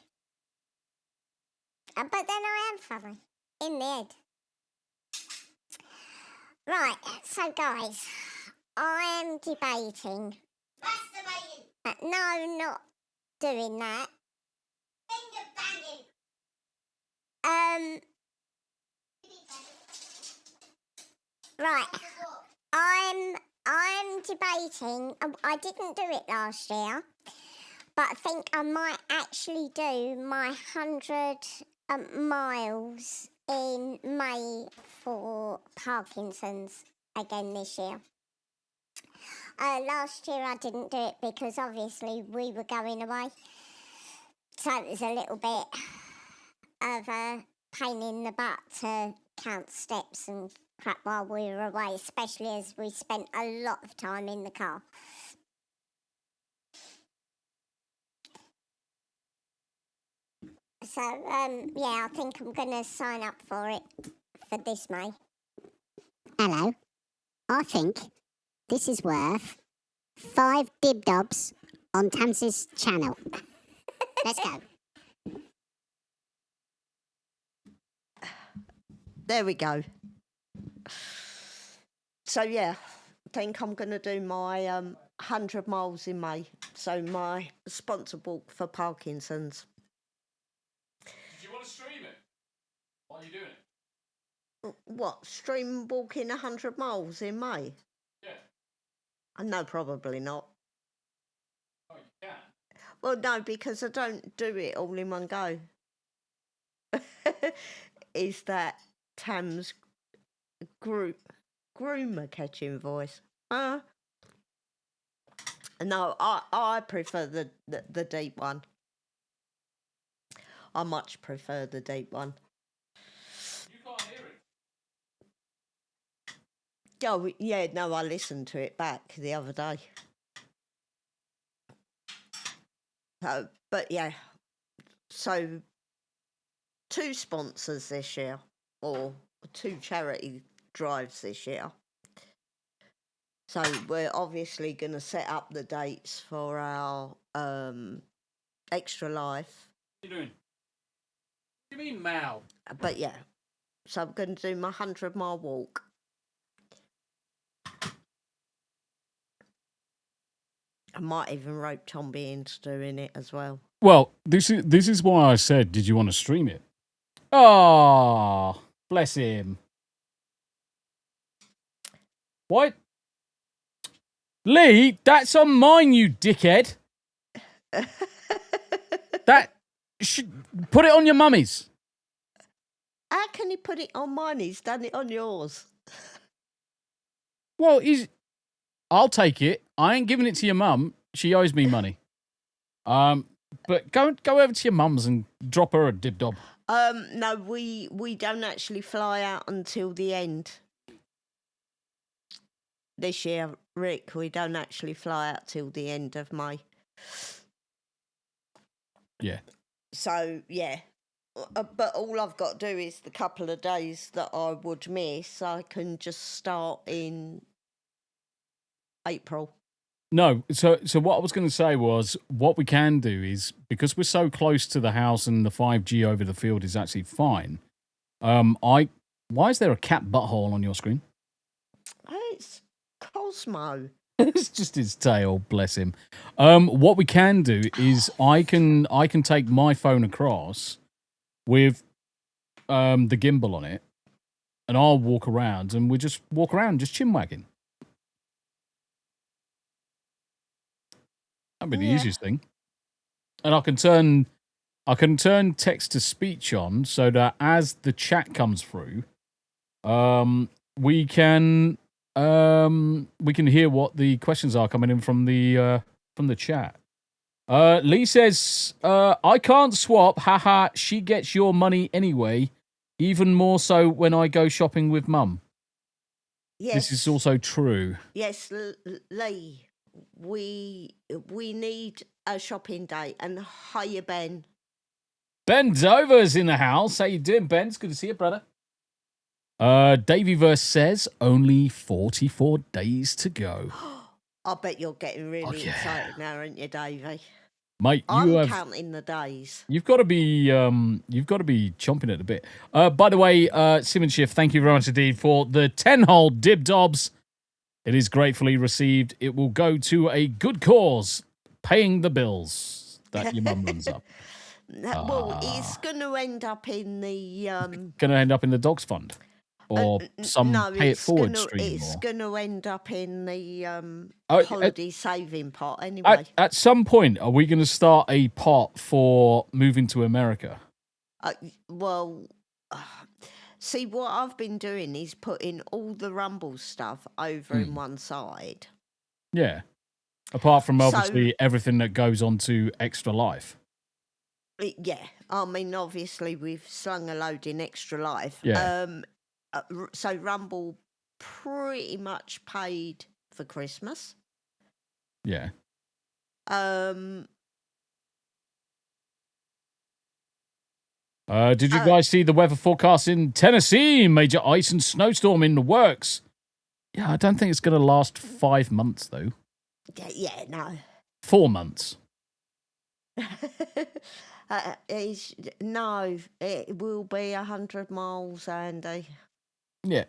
But then I am funny. In the head. Right, so guys, I am debating. Masturbating. No, not doing that. Finger banging. Right, I'm debating. I didn't do it last year, but I think I might actually do my 100 miles in May for Parkinson's again this year. last year I didn't do it because obviously we were going away. So it was a little bit of a pain in the butt to count steps and crap while we were away, especially as we spent a lot of time in the car. So, yeah, I think I'm going to sign up for it for this May. Hello. I think this is worth 5 dib-dobs on Tams's channel. Let's go. There we go. So yeah, I think I'm going to do my 100 miles in May. So my sponsor walk for Parkinson's. Did you want to stream it? While you're doing it? What, stream walking 100 miles in May? Yeah. No, probably not. Oh, you can. Well, no, because I don't do it all in one go. Is that Tam's groomer catching voice? No, I prefer the deep one. I much prefer the deep one. You can't hear it. Oh, yeah, no, I listened to it back the other day. But yeah, so 2 sponsors this year, or 2 charity drives this year. So we're obviously going to set up the dates for our Extra Life. What are you doing? What do you mean, Mao? But yeah, so I'm going to do my 100-mile walk. I might even rope Tombi into doing it as well. Well, this is why I said, did you want to stream it? Oh, bless him. What? Lee, that's on mine, you dickhead. That should put it on your mummy's. How can he put it on mine? He's done it on yours. Well, I'll take it. I ain't giving it to your mum. She owes me money. But go over to your mum's and drop her a dib-dob. No, we don't actually fly out until the end. This year, Rick, we don't actually fly out till the end of May. Yeah. So, yeah. But all I've got to do is the couple of days that I would miss, I can just start in April. No, so what I was going to say was, what we can do is, because we're so close to the house and the 5G over the field is actually fine, why is there a cat butthole on your screen? It's Cosmo. It's just his tail, bless him. What we can do is I can take my phone across with the gimbal on it, and I'll walk around, and we just walk around just chinwagging. That'd be the easiest thing. And I can turn text to speech on so that as the chat comes through, we can hear what the questions are coming in from the chat. Lee says, I can't swap, haha, she gets your money anyway, even more so when I go shopping with mum. Yes. This is also true. Yes, Lee. We need a shopping day. And hiya, Ben. Ben Dover's in the house. How you doing, Ben? It's good to see you, brother. Davyverse says, only 44 days to go. I bet you're getting really excited now, aren't you, Davey? Mate, I'm counting the days. You've got to be chomping at the bit. By the way, Simon Schiff, thank you very much indeed for the 10-hole dib-dobs. It is gratefully received. It will go to a good cause, paying the bills that your mum runs up. Well, it's going to end up in the... Going to end up in the Dogs Fund? Or some pay it forward stream? It's going to end up in the holiday saving pot anyway. At some point, are we going to start a pot for moving to America? See, what I've been doing is putting all the Rumble stuff over in one side. Yeah. Apart from So- obviously everything that goes on to Extra Life. Yeah, I mean, obviously we've slung a load in Extra Life. Yeah. So Rumble pretty much paid for Christmas. Yeah. Did you guys see the weather forecast in Tennessee? Major ice and snowstorm in the works. Yeah, I don't think it's going to last 5 months, though. Yeah, no. 4 months. No, it will be 100 miles, Andy. Yeah.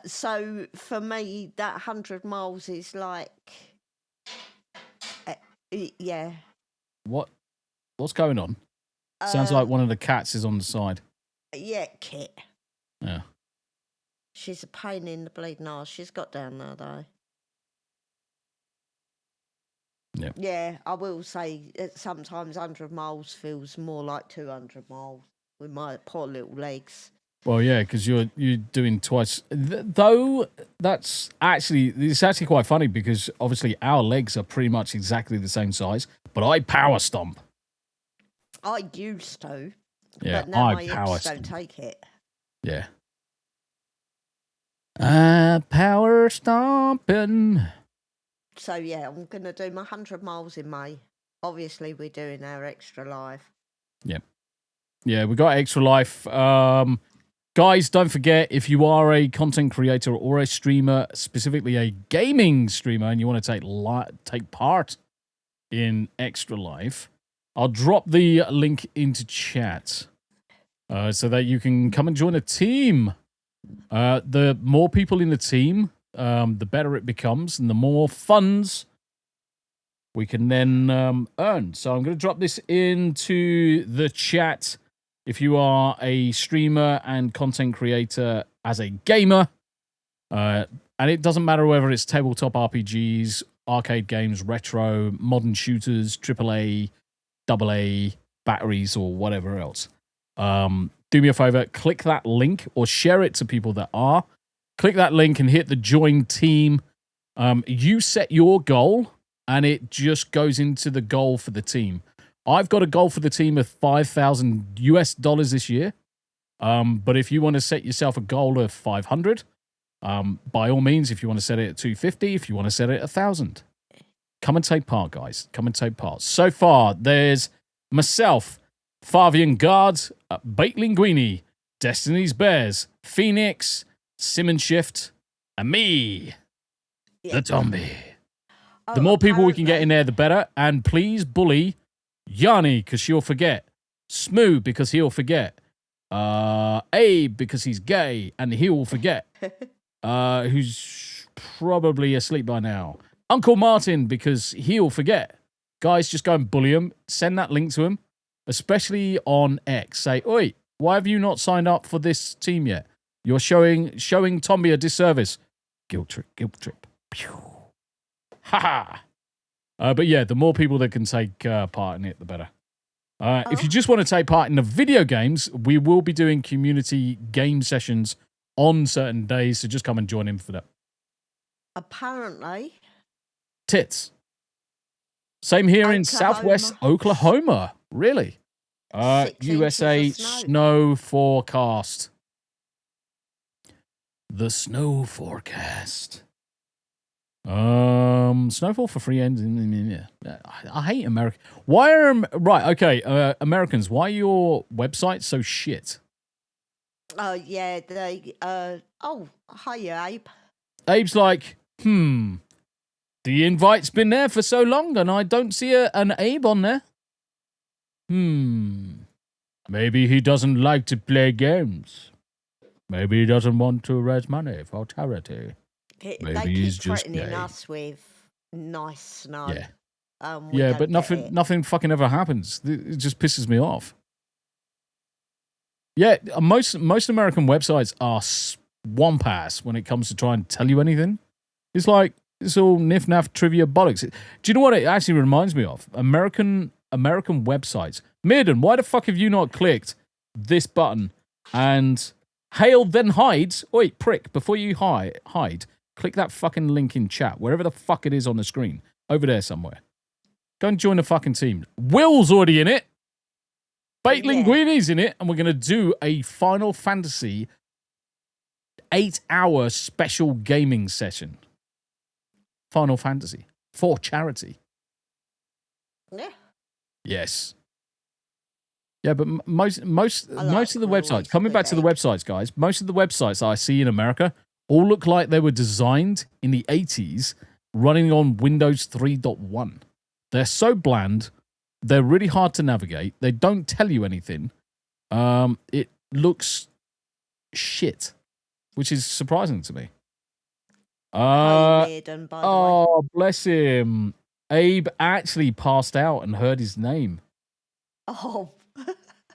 So for me, that 100 miles is like, yeah. What's going on? Sounds like one of the cats is on the side. Yeah, Kit. Yeah. She's a pain in the bleeding arse. She's got down there, though. Yeah. Yeah, I will say that sometimes 100 miles feels more like 200 miles with my poor little legs. Well, yeah, because you're doing twice. Though it's actually quite funny because obviously our legs are pretty much exactly the same size, but I power stomp. I used to, Yeah, but now I my power hips don't stomp. take it. Yeah. Power stomping. So yeah, I'm gonna do my 100 miles in May. Obviously, we're doing our Extra Life. Yep. Yeah, we got Extra Life. Guys, don't forget, if you are a content creator or a streamer, specifically a gaming streamer, and you want to take part in Extra Life, I'll drop the link into chat so that you can come and join a team. The more people in the team, the better it becomes, and the more funds we can then earn. So I'm going to drop this into the chat. If you are a streamer and content creator as a gamer, and it doesn't matter whether it's tabletop RPGs, arcade games, retro, modern shooters, AAA, AA, batteries, or whatever else, do me a favor, click that link or share it to people that are. Click that link and hit the join team. You set your goal, and it just goes into the goal for the team. I've got a goal for the team of $5,000 this year. But if you want to set yourself a goal of 500, by all means, if you want to set it at 250, if you want to set it at 1,000, come and take part, guys. Come and take part. So far, there's myself, Fabian Guard, Bait Linguini, Destiny's Bears, Phoenix, Simon Shift, and me, the Tombi. The more people we can get in there, the better. And please bully Yanni, because she'll forget. Smoo, because he'll forget. Abe, because he's gay, and he'll forget. Who's probably asleep by now. Uncle Martin, because he'll forget. Guys, just go and bully him. Send that link to him, especially on X. Say, oi, why have you not signed up for this team yet? You're showing Tombi a disservice. Guilt trip. Pew. Ha-ha. But yeah, the more people that can take part in it, the better. If you just want to take part in the video games, we will be doing community game sessions on certain days, so just come and join in for that. Apparently. Tits. Same here in Oklahoma. Southwest Oklahoma. Really? 6 inches USA of snow. snow forecast. The snow forecast. Snowfall for free ends. Yeah. I hate America. Why are Americans? Why are your websites so shit? Yeah, they. Hiya, Abe. Abe's like, the invite's been there for so long, and I don't see an Abe on there. Maybe he doesn't like to play games. Maybe he doesn't want to raise money for charity. They Maybe keep he's just threatening gay. us with nice snow. Yeah. We Yeah, don't but get it. nothing fucking ever happens. It just pisses me off. Yeah, most American websites are swamp ass when it comes to trying to tell you anything. It's like, it's all niff-naff trivia bollocks. Do you know what it actually reminds me of? American websites. Mirden, why the fuck have you not clicked this button and hail then hides? Wait, prick, before you hide, Click that fucking link in chat, wherever the fuck it is on the screen. Over there somewhere. Go and join the fucking team. Will's already in it. Bait Yeah. Linguini's in it. And we're going to do a Final Fantasy 8-hour special gaming session. Final Fantasy. For charity. Yeah. Yes. Yeah, but most of the Roy's websites, coming back to the Brigade. websites, guys, most of the websites I see in America all look like they were designed in the 80s running on Windows 3.1. They're so bland. They're really hard to navigate. They don't tell you anything. It looks shit, which is surprising to me. Hey, Mearden, by the way. Oh, bless him. Abe actually passed out and heard his name. Oh,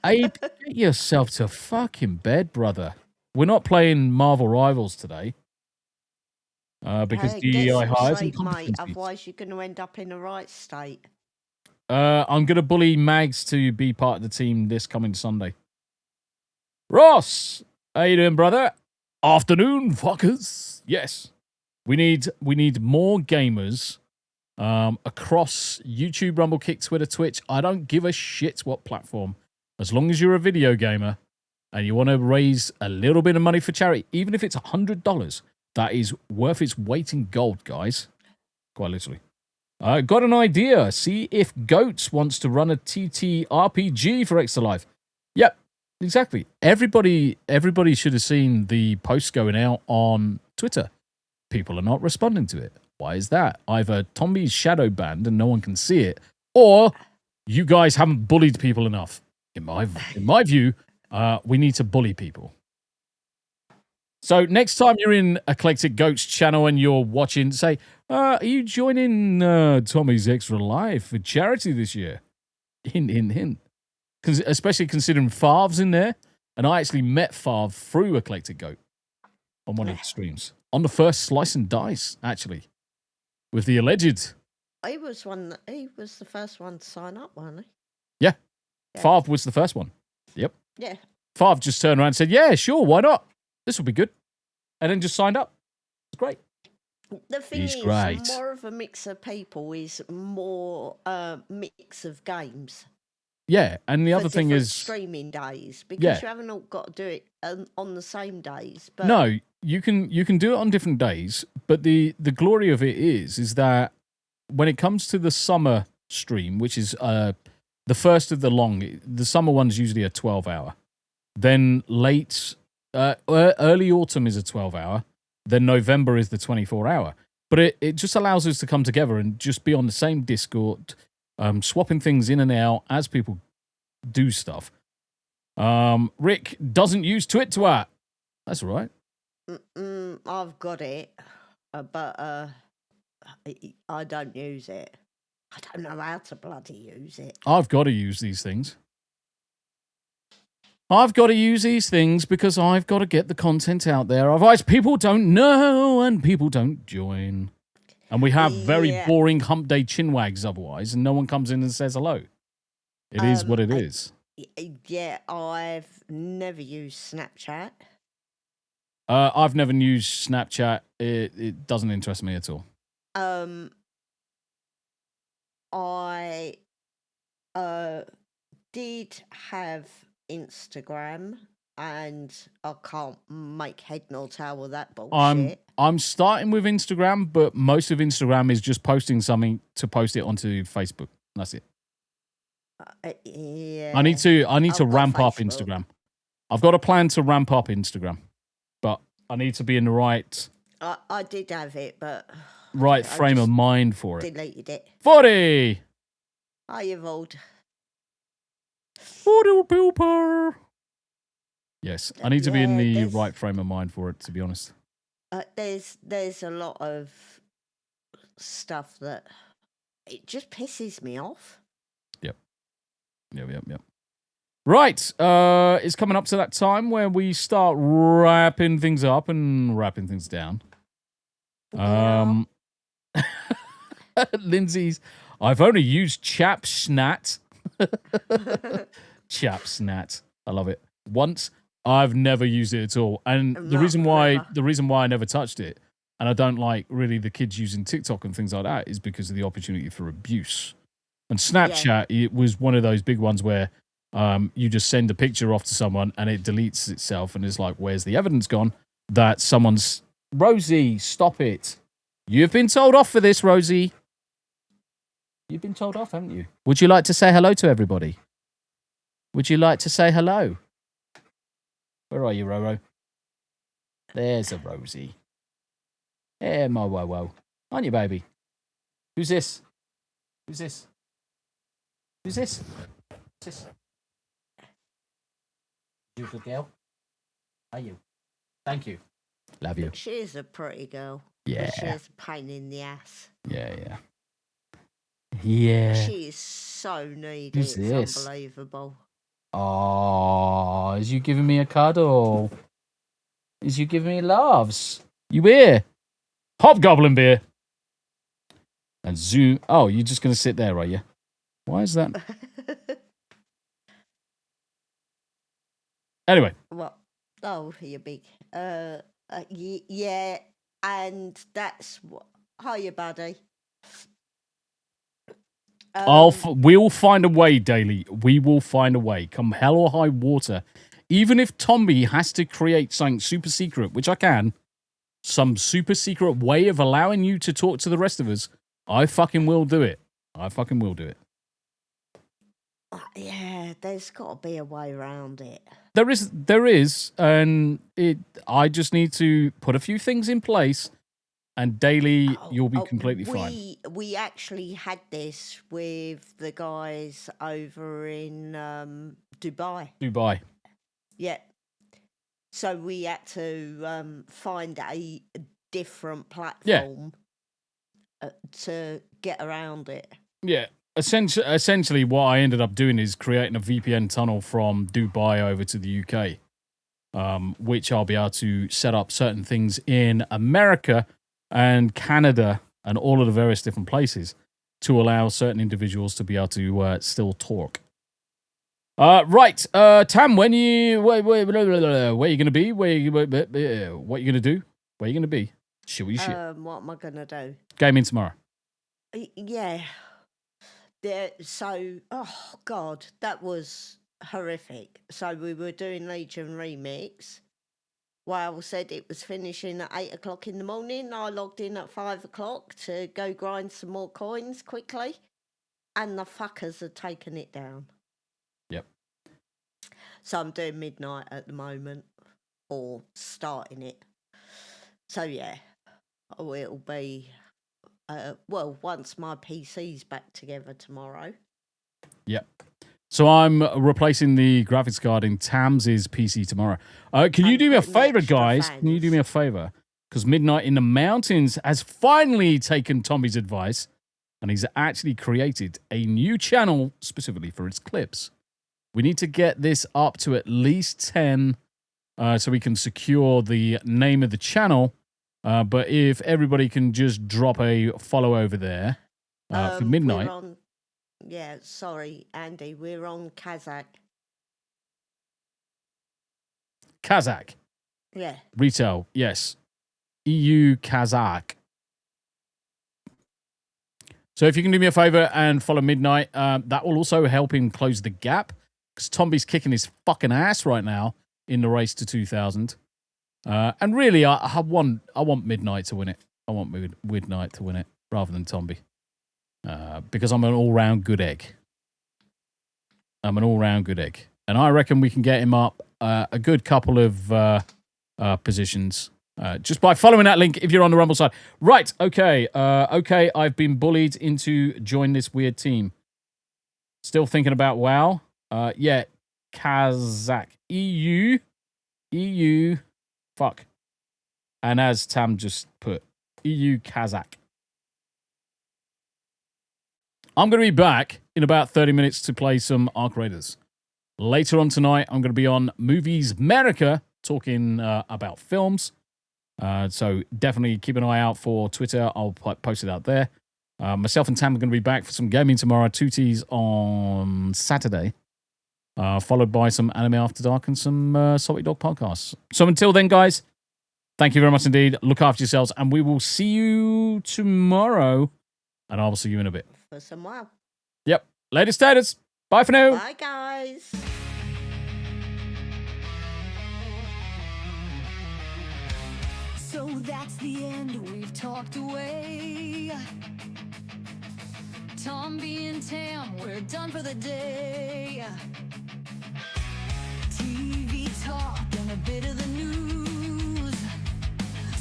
Abe, get yourself to fucking bed, brother. We're not playing Marvel Rivals today. Because hey, DEI get some hires and sleep, mate. competencies. Otherwise, you're going to end up in the right state. I'm going to bully Mags to be part of the team this coming Sunday. Ross, how you doing, brother? Afternoon, fuckers. Yes. We need more gamers across YouTube, Rumble, Kick, Twitter, Twitch. I don't give a shit what platform. As long as you're a video gamer and you want to raise a little bit of money for charity, even if it's $100, that is worth its weight in gold, guys. Quite literally. Got an idea. See if Goats wants to run a TT RPG for Extra Life. Yep, exactly. Everybody should have seen the post going out on Twitter. People are not responding to it. Why is that? Either Tombi's shadow banned and no one can see it, or you guys haven't bullied people enough. In my view, we need to bully people. So next time you're in Eclectic Goats channel and you're watching, say, are you joining Tommy's Extra Life for charity this year? Hint, hint, hint. Especially considering Fav's in there. And I actually met Fav through Eclectic Goat on one of the streams. On the first Slice and Dice, actually. With the alleged. He was the first one to sign up, wasn't he? Yeah. Yeah. Fav was the first one. Yep. Yeah. Fav just turned around and said, yeah, sure, why not? This will be good. And then just signed up. It's great. The thing He's is, great. more of a mix of people is more mix of games. Yeah, and the for other thing different is... streaming days, because Yeah. you haven't all got to do it on the same days. But No, you can do it on different days, but the glory of it is that when it comes to the summer stream, which is the first of the summer one's usually a 12-hour. Then early autumn is a 12-hour. Then November is the 24-hour. But it just allows us to come together and just be on the same Discord, swapping things in and out as people do stuff. Rick doesn't use Twit. That's all right. I've got it, but I don't use it. I don't know how to bloody use it. I've got to use these things. I've got to use these things because I've got to get the content out there. Otherwise, people don't know and people don't join. And we have very Yeah. boring hump day chinwags otherwise, and no one comes in and says hello. It is what it is. Yeah, I've never used Snapchat. I've never used Snapchat. It doesn't interest me at all. I did have Instagram, and I can't make head nor tail with that bullshit. I'm starting with Instagram, but most of Instagram is just posting something to post it onto Facebook. That's it. Yeah. I need to I've got ramp up Facebook. Instagram. I've got a plan to ramp up Instagram, but I need to be in the right I did have it, but right I frame of just mind for it. deleted it. 40! I evolved. 40 pooper! Yes, I need to be in Yeah, the there's- right frame of mind for it, to be honest. There's a lot of stuff that it just pisses me off. Yep. Right, it's coming up to that time where we start wrapping things up and wrapping things down. Lindsay's, I've only used Chap Snat. Chap Snat. I love it. Once, I've never used it at all. And the No, reason why never. the reason why I never touched it and I don't like really the kids using TikTok and things like that is because of the opportunity for abuse. And Snapchat, it was one of those big ones where you just send a picture off to someone and it deletes itself and is like, where's the evidence gone? That someone's... Rosie, stop it. You've been told off for this, Rosie. You've been told off, haven't you? Would you like to say hello to everybody? Would you like to say hello? Where are you, Roro? There's a Rosie. Hey, my wow. Aren't you, baby? Who's this? Who's this? Who's this? Who's this? You a good girl? Are you? Thank you. Love you. She is a pretty girl. Yeah. But she is a pain in the ass. Yeah. Yeah. She is so needy. Who's It's this? unbelievable. Oh, is you giving me a cuddle? Is you giving me loves? You here? Hobgoblin beer. And zoo. Oh, you're just going to sit there, are you? Why is that? Anyway. What? Oh, you big. Yeah, and that's what. Hiya, buddy. We'll find a way, Daily. We will find a way. Come hell or high water. Even if Tombi has to create something super secret, which I can, some super secret way of allowing you to talk to the rest of us, I fucking will do it. Yeah, there's got to be a way around it. There is, and I just need to put a few things in place, and Daily, you'll be completely fine. We actually had this with the guys over in Dubai. Yeah. So we had to find a different platform to get around it. Yeah. Essentially, what I ended up doing is creating a VPN tunnel from Dubai over to the UK, which I'll be able to set up certain things in America and Canada and all of the various different places to allow certain individuals to be able to still talk. Right, Tam, where you going to be? What you going to do? Where you going to be? Shit. What am I going to do? Gaming tomorrow. Yeah. So, oh God, that was horrific. So we were doing Legion Remix. Well, said it was finishing at 8 o'clock in the morning. I logged in at 5 o'clock to go grind some more coins quickly. And the fuckers had taken it down. Yep. So I'm doing midnight at the moment. Or starting it. So yeah. Oh, it'll be... once my PC's back together tomorrow. Yep. So I'm replacing the graphics card in Tam's PC tomorrow. Can you do me a favor, guys? Can you do me a favor? Because Midnight in the Mountains has finally taken Tombi's advice, and he's actually created a new channel specifically for its clips. We need to get this up to at least 10 so we can secure the name of the channel. But if everybody can just drop a follow over there for Midnight. Yeah, sorry, Andy. We're on Kazakh. Kazakh. Yeah. Retail, yes. EU Kazakh. So if you can do me a favor and follow Midnight, that will also help him close the gap. Because Tombi's kicking his fucking ass right now in the race to 2000. And really, I want Midnight to win it. I want Midnight to win it rather than Tombi. Because I'm an all-round good egg. And I reckon we can get him up a good couple of positions just by following that link if you're on the Rumble side. Right, okay. I've been bullied into join this weird team. Still thinking about WoW. Yeah, Kazakh. EU. Fuck. And as Tam just put, EU Kazakh. I'm going to be back in about 30 minutes to play some Ark Raiders. Later on tonight, I'm going to be on Movies America talking about films. So definitely keep an eye out for Twitter. I'll post it out there. Myself and Tam are going to be back for some gaming tomorrow. 2Ts on Saturday. Followed by some Anime After Dark and some Salty Dog podcasts. So until then, guys, Thank you very much indeed. Look after yourselves, and we will see you tomorrow. And I will see you in a bit. For some wow. Yep. Later, status. Bye for now. Bye, guys. So that's the end, we've talked away. Tombi and Tam, we're done for the day. TV talk and a bit of the news.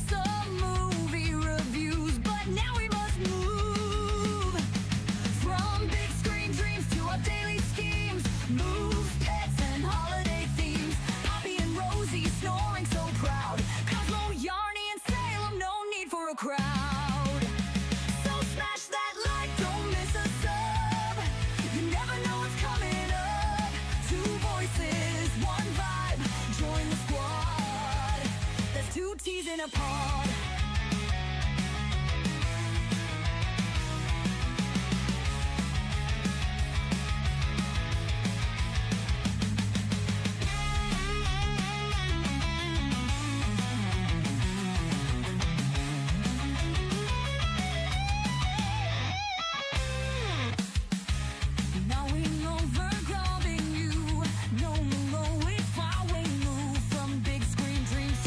Some movie reviews, but now we must move. From big screen dreams to our daily schemes. Moves, pets, and holiday themes. Poppy and Rosie snoring so proud. Cosmo, Yarny, and Salem, no need for a crowd. So smash that like, don't miss a sub. You never know what's coming up. Two voices, one vibe, join the squad. There's two T's in a pod. Now we know we're grabbing you. No more if I move from big screen dreams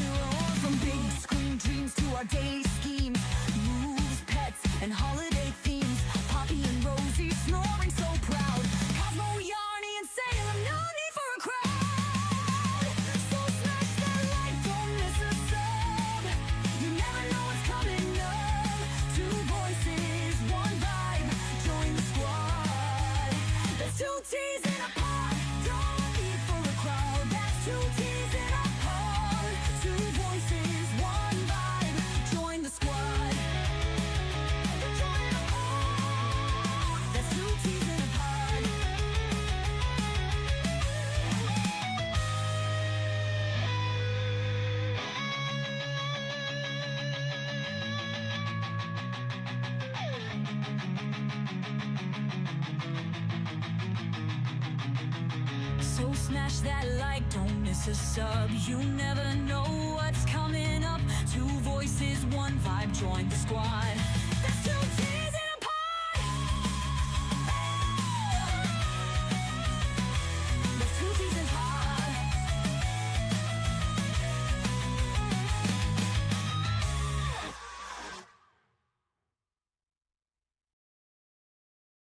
to our daily schemes. Moves, pets, and holiday themes. Poppy and Rosie snoring so proud. Cosmo, Yarny, and Salem, no need for a crowd. So smash that like, don't miss a sub. You never know what's coming up. Two voices, one vibe, join the squad. There's two T's in a pod, don't need for a crowd. That's two T's in a pod. Two voices, one vibe, join the squad. Join the pod. That's two T's in a pod. So smash that like, don't miss a sub. You never know what's coming up. Two voices, one vibe, join the squad. That's two T's.